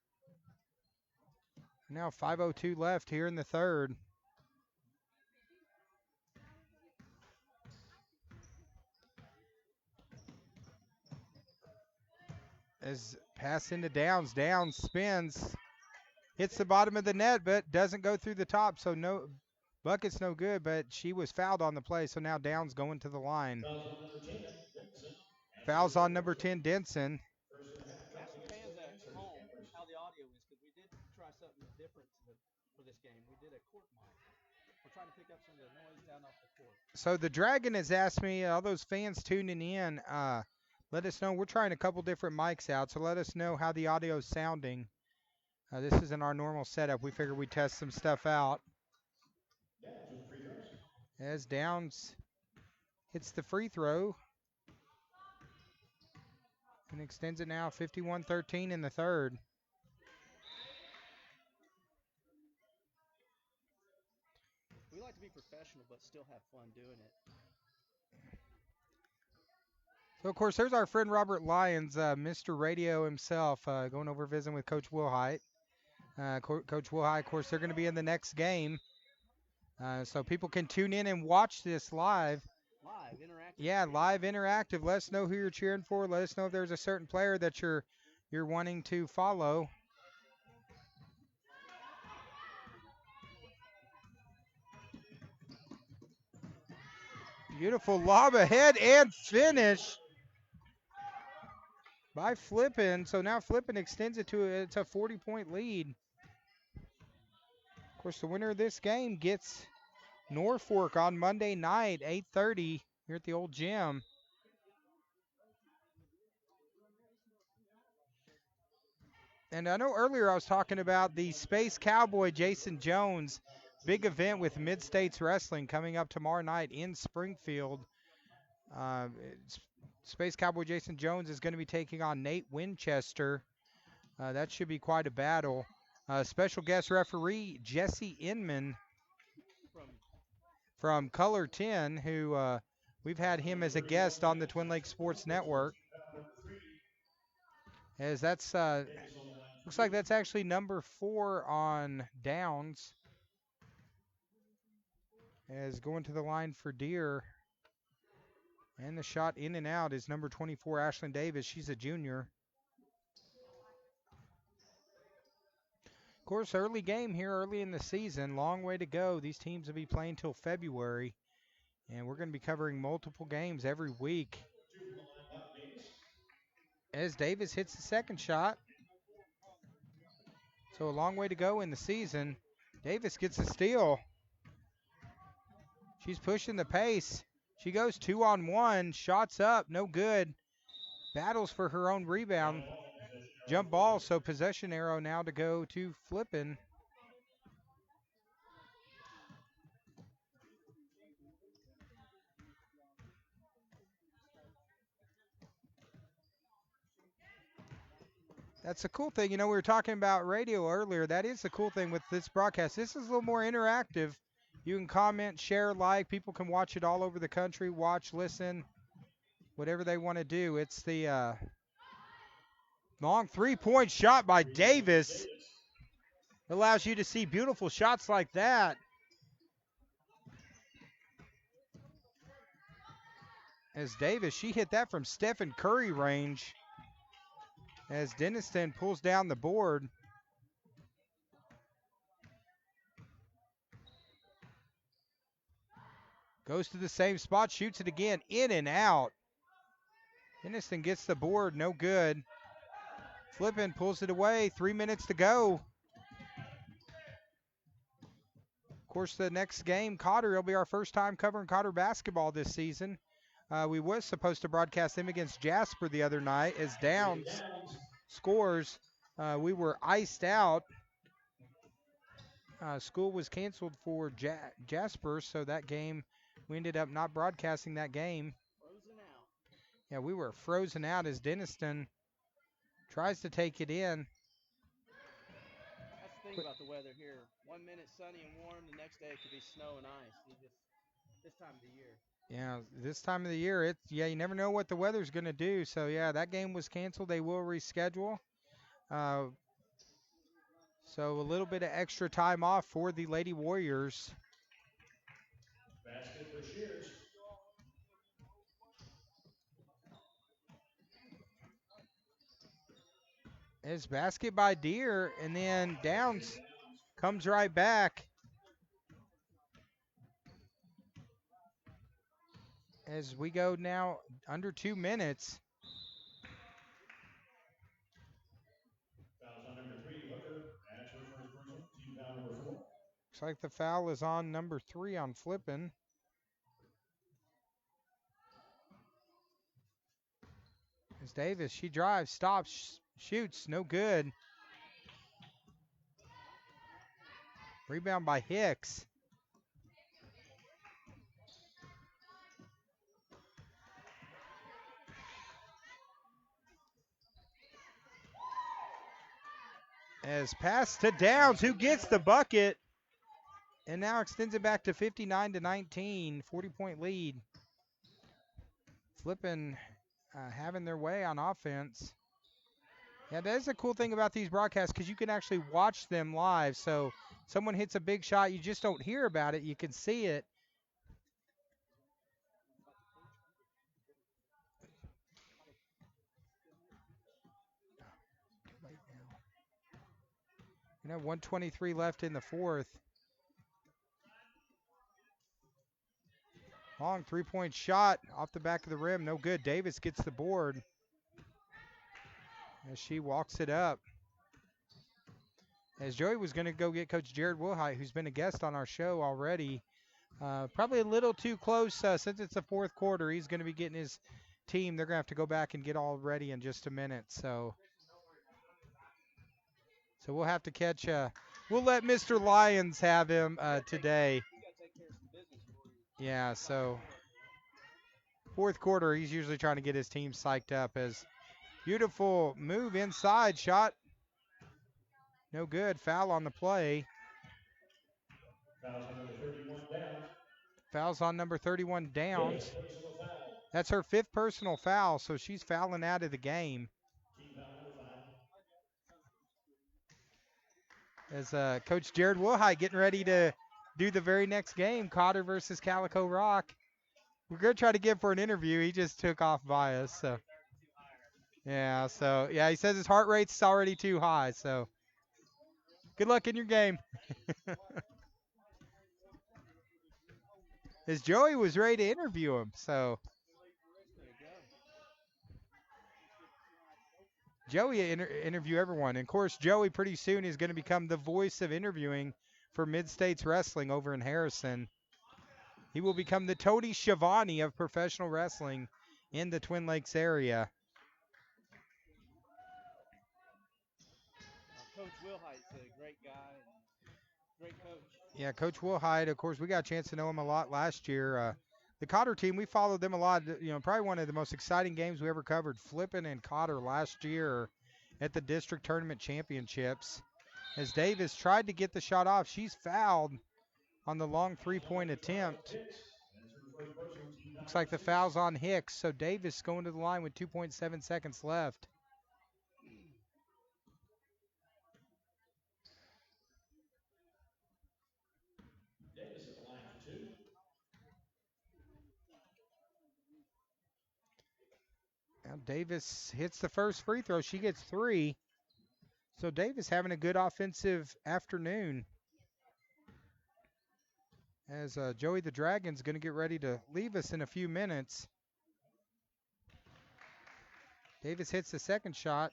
Now 5:02 left here in the third. As pass into Downs. Downs spins, hits the bottom of the net, but doesn't go through the top. So no bucket's no good, but she was fouled on the play. So now Downs going to the line. Fouls on number 10, Denson. Ask the fans at home how the audio is, because we did try something different for this game. We did a court mic. We're trying to pick up some of the noise down off the court. So the Dragon has asked me, all those fans tuning in, let us know. We're trying a couple different mics out, so let us know how the audio is sounding. This isn't our normal setup. We figured we'd test some stuff out. As Downs hits the free throw and extends it now 51-13 in the third. We like to be professional, but still have fun doing it. So, of course, there's our friend Robert Lyons, Mr. Radio himself, going over visiting with Coach Wilhite. Coach Wilhite, of course, they're going to be in the next game. So people can tune in and watch this live. Live, interactive. Yeah, live, interactive. Let us know who you're cheering for. Let us know if there's a certain player that you're wanting to follow. Beautiful lob ahead and finish by Flippin. So now Flippin extends it to it's a 40-point lead. Of course, the winner of this game gets Norfolk on Monday night, 8:30 here at the old gym. And I know earlier I was talking about the Space Cowboy Jason Jones big event with Mid-States Wrestling coming up tomorrow night in Springfield. Space Cowboy Jason Jones is going to be taking on Nate Winchester. That should be quite a battle. Special guest referee Jesse Inman from Color 10, who we've had him as a guest on the Twin Lakes Sports Network. As that's looks like that's actually number 4 on Downs. As going to the line for Deer. And the shot in and out is number 24, Ashlyn Davis. She's a junior. Of course, early game here, early in the season. Long way to go. These teams will be playing till February. And we're going to be covering multiple games every week. As Davis hits the second shot. So a long way to go in the season. Davis gets a steal. She's pushing the pace. She goes 2-on-1. Shots up. No good. Battles for her own rebound. Jump ball. So possession arrow now to go to Flippin. That's the cool thing. You know, we were talking about radio earlier. That is the cool thing with this broadcast. This is a little more interactive. You can comment, share, like. People can watch it all over the country. Watch, listen, whatever they want to do. It's the long three-point shot by Davis. Allows you to see beautiful shots like that. As Davis, she hit that from Stephen Curry range. As Denniston pulls down the board. Goes to the same spot, shoots it again, in and out. Denniston gets the board, no good. Flippin pulls it away, 3 minutes to go. Of course, the next game, Cotter, it'll be our first time covering Cotter basketball this season. We was supposed to broadcast them against Jasper the other night as Downs scores. We were iced out. School was canceled for Jasper, so that game, we ended up not broadcasting that game. Frozen out. Yeah, we were frozen out as Denniston tries to take it in. That's the thing about the weather here. 1 minute sunny and warm, the next day it could be snow and ice. This time of the year. Yeah, this time of the year, you never know what the weather's going to do. So, yeah, that game was canceled. They will reschedule. So a little bit of extra time off for the Lady Warriors. Basket for Shears. It's basket by Deer, and then Downs comes right back. As we go now under 2 minutes. Fouls on number 3, Hooker. That's her first personal. Team foul number 4. Looks like the foul is on number 3 on Flippin. As Davis, she drives, stops, shoots, no good. Rebound by Hicks. As pass to Downs, who gets the bucket, and now extends it back to 59-19, 40-point lead. Flippin having their way on offense. Yeah, that is a cool thing about these broadcasts because you can actually watch them live. So someone hits a big shot, you just don't hear about it. You can see it. You know, 1:23 left in the fourth. Long three-point shot off the back of the rim. No good. Davis gets the board as she walks it up. As Joey was going to go get Coach Jared Wilhite, who's been a guest on our show already. Probably a little too close since it's the fourth quarter. He's going to be getting his team. They're going to have to go back and get all ready in just a minute. So we'll have to catch. We'll let Mr. Lyons have him today. Yeah, so fourth quarter, he's usually trying to get his team psyched up. As beautiful move inside, shot. No good. Foul on the play. Fouls on number 31, Downs. Fouls on number 31, Downs. Fifth personal foul. That's her 5th personal foul, so she's fouling out of the game. Team foul number 5. As Coach Jared Wilhite getting ready to do the very next game, Cotter versus Calico Rock. We're going to try to get for an interview. He just took off by us. So yeah, he says his heart rate's already too high. So good luck in your game. As Joey was ready to interview him. So Joey interview everyone. And of course, Joey pretty soon is going to become the voice of interviewing for Mid-States Wrestling over in Harrison. He will become the Tony Schiavone of professional wrestling in the Twin Lakes area. Coach Wilhite's a great guy and great coach. Yeah, Coach Wilhite, of course, we got a chance to know him a lot last year. The Cotter team, we followed them a lot. You know, probably one of the most exciting games we ever covered, Flippin and Cotter last year at the district tournament championships. As Davis tried to get the shot off, she's fouled on the long three-point attempt. Looks like the foul's on Hicks, so Davis going to the line with 2.7 seconds left. Davis at the line for 2. Now Davis hits the first free throw. She gets 3. So Davis having a good offensive afternoon. As Joey the Dragon's going to get ready to leave us in a few minutes. Davis hits the second shot.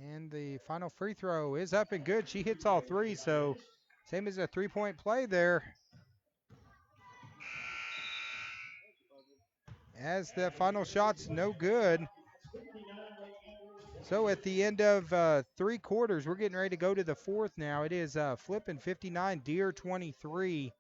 And the final free throw is up and good. She hits all 3, so same as a 3-point play there. As the final shot's no good. So at the end of 3 quarters, we're getting ready to go to the fourth now. It is Flippin 59, Deer 23.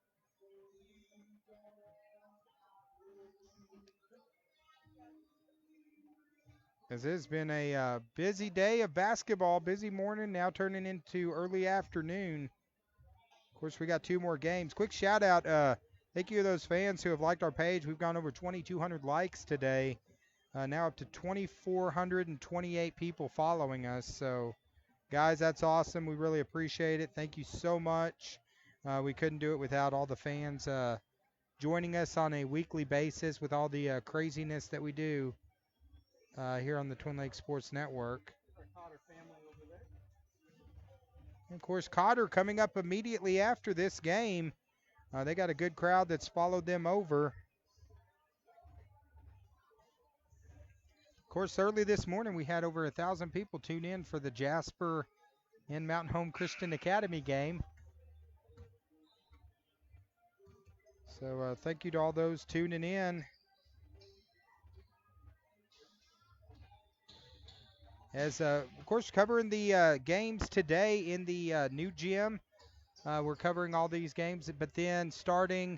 As it has been a busy day of basketball, busy morning, now turning into early afternoon. Of course, we got 2 more games. Quick shout out Thank you to those fans who have liked our page. We've gone over 2,200 likes today. Now up to 2,428 people following us. So, guys, that's awesome. We really appreciate it. Thank you so much. We couldn't do it without all the fans joining us on a weekly basis with all the craziness that we do here on the Twin Lakes Sports Network. And of course, Cotter coming up immediately after this game. They got a good crowd that's followed them over. Of course, early this morning we had over 1,000 people tune in for the Jasper and Mountain Home Christian Academy game. So thank you to all those tuning in. As of course, covering the games today in the new gym. We're covering all these games, but then starting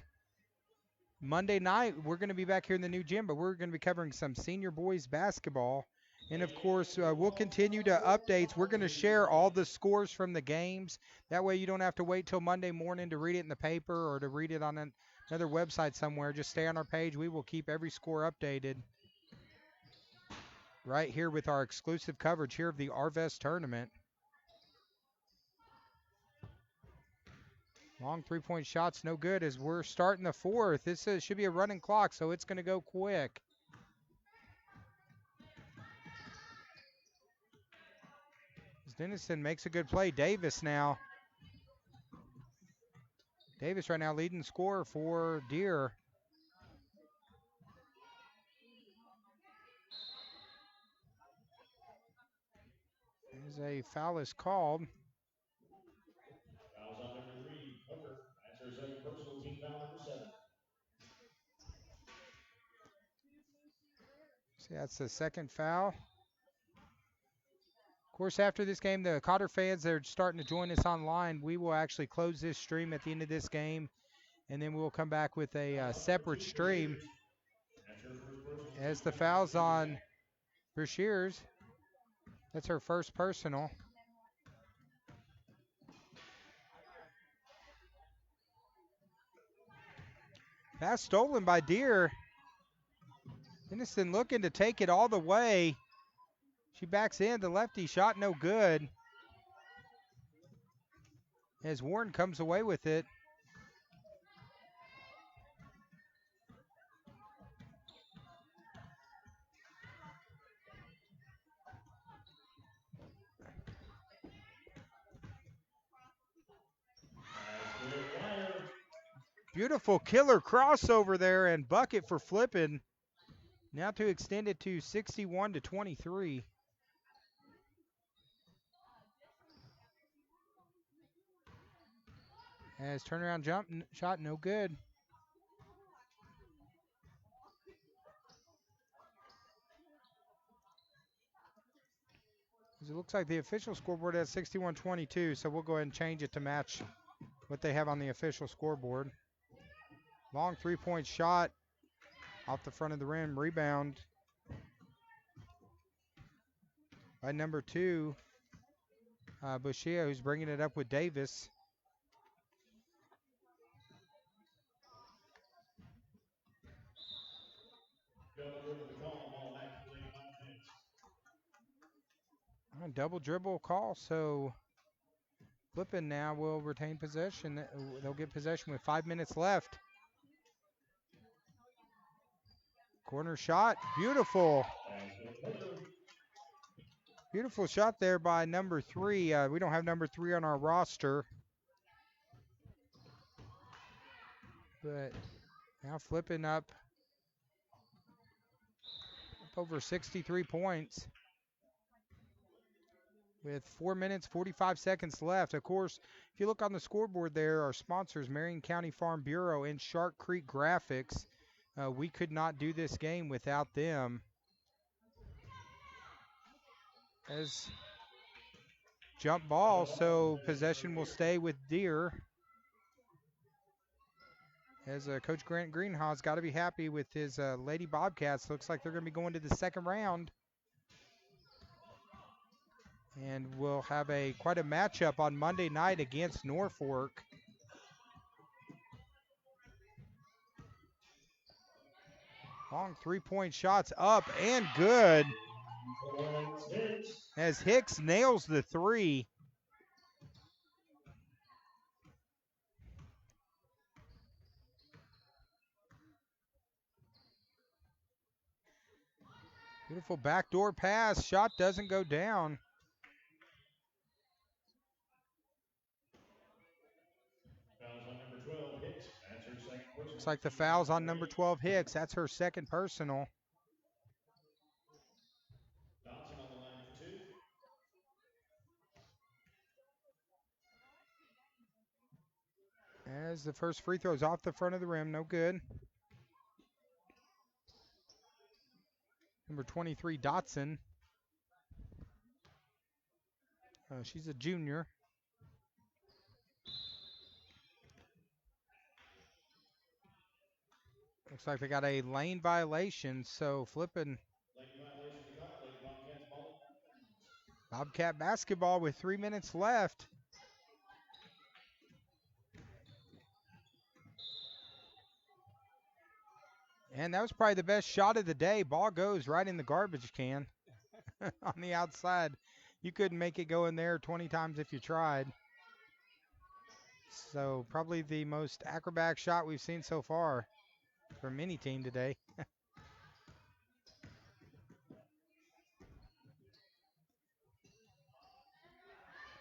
Monday night, we're going to be back here in the new gym, but we're going to be covering some senior boys basketball. And of course, we'll continue to updates. We're going to share all the scores from the games. That way you don't have to wait till Monday morning to read it in the paper or to read it on another website somewhere. Just stay on our page. We will keep every score updated right here with our exclusive coverage here of the Arvest tournament. Long three-point shots, no good as we're starting the fourth. This should be a running clock, so it's going to go quick. As Denison makes a good play. Davis now. Davis right now leading scorer for Deer. As a foul is called. Fouls on number 3, Hooker. Answers a personal team foul number 7. See, that's the second foul. Of course, after this game, the Cotter fans that are starting to join us online, we will actually close this stream at the end of this game, and then we'll come back with a separate stream. As the foul's on Brashears, that's her first personal. Pass stolen by Deer. Denison looking to take it all the way. She backs in, the lefty shot no good. As Warren comes away with it. Beautiful killer crossover there and bucket for Flippin. Now to extend it to 61-23. As turnaround jump shot no good. It looks like the official scoreboard has 61-22, so we'll go ahead and change it to match what they have on the official scoreboard. Long three-point shot off the front of the rim. Rebound by number 2, Bushia, who's bringing it up with Davis. Double dribble call, so Flippin now will retain possession. They'll get possession with 5 minutes left. Corner shot, beautiful. Beautiful shot there by number 3. We don't have number 3 on our roster. But now Flippin up over 63 points. With 4 minutes, 45 seconds left. Of course, if you look on the scoreboard there, our sponsors, Marion County Farm Bureau and Shark Creek Graphics, we could not do this game without them. As jump ball, so possession will stay with Deer. As Coach Grant Greenhaw's got to be happy with his Lady Bobcats. Looks like they're going to be going to the second round. And we'll have quite a matchup on Monday night against Norfolk. Long three-point shots up and good. As Hicks nails the three. Beautiful backdoor pass. Shot doesn't go down. Fouls on number 12, Hicks. That's her second personal. Looks like the foul's on number 12, Hicks. That's her second personal. Dotson on the line for two. As the first free throw's off the front of the rim, no good. Number 23, Dotson. She's a junior. Looks like they got a lane violation, so Flippin. Lane violation to call. Lady Bobcats ball. Bobcat basketball with 3 minutes left. And that was probably the best shot of the day. Ball goes right in the garbage can on the outside. You couldn't make it go in there 20 times if you tried. So probably the most acrobatic shot we've seen so far from any team today.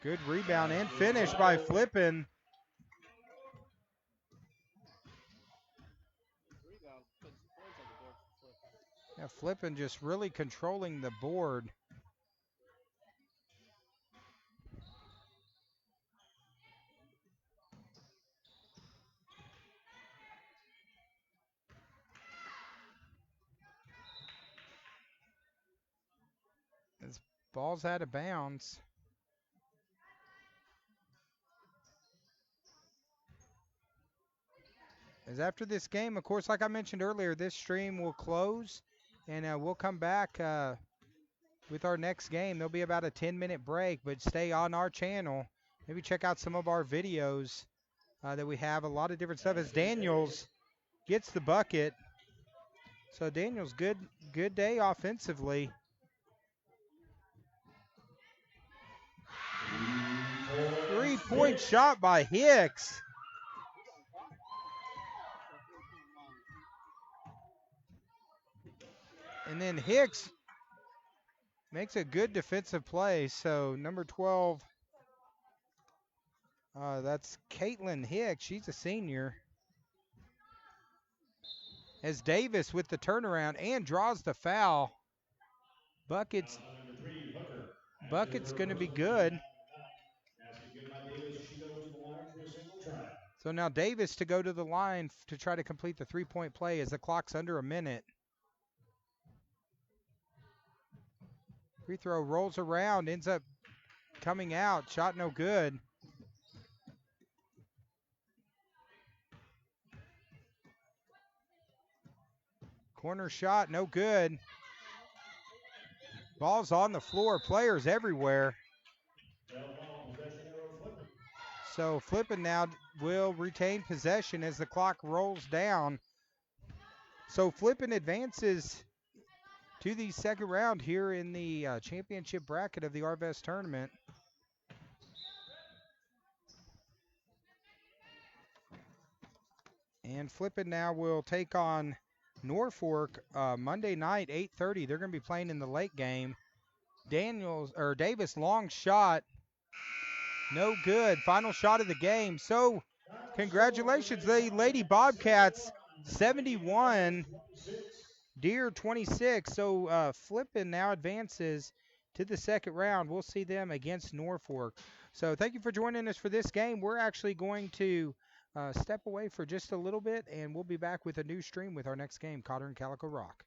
Good rebound and finish by Flippin. Yeah, Flippin just really controlling the board. This ball's out of bounds. As after this game, of course, like I mentioned earlier, this stream will close and we'll come back with our next game. There'll be about a 10-minute break, but stay on our channel. Maybe check out some of our videos that we have. A lot of different stuff as Daniels gets the bucket. So Daniels, good day offensively. Three-point shot by Hicks. And then Hicks makes a good defensive play. So number 12, that's Caitlin Hicks. She's a senior. As Davis with the turnaround and draws the foul. Bucket's going to be good. So now Davis to go to the line to try to complete the three-point play as the clock's under a minute. Free throw rolls around, ends up coming out. Shot no good. Corner shot, no good. Ball's on the floor. Players everywhere. So Flippin now will retain possession as the clock rolls down. So Flippin advances to the second round here in the championship bracket of the Arvest tournament. And Flippin now will take on Norfolk Monday night, 8:30. They're going to be playing in the late game. Davis long shot, no good. Final shot of the game. So congratulations, the Lady Bobcats, 71. Deer 26. So Flippin now advances to the second round. We'll see them against Norfolk. So thank you for joining us for this game. We're actually going to step away for just a little bit, and we'll be back with a new stream with our next game, Cotter and Calico Rock.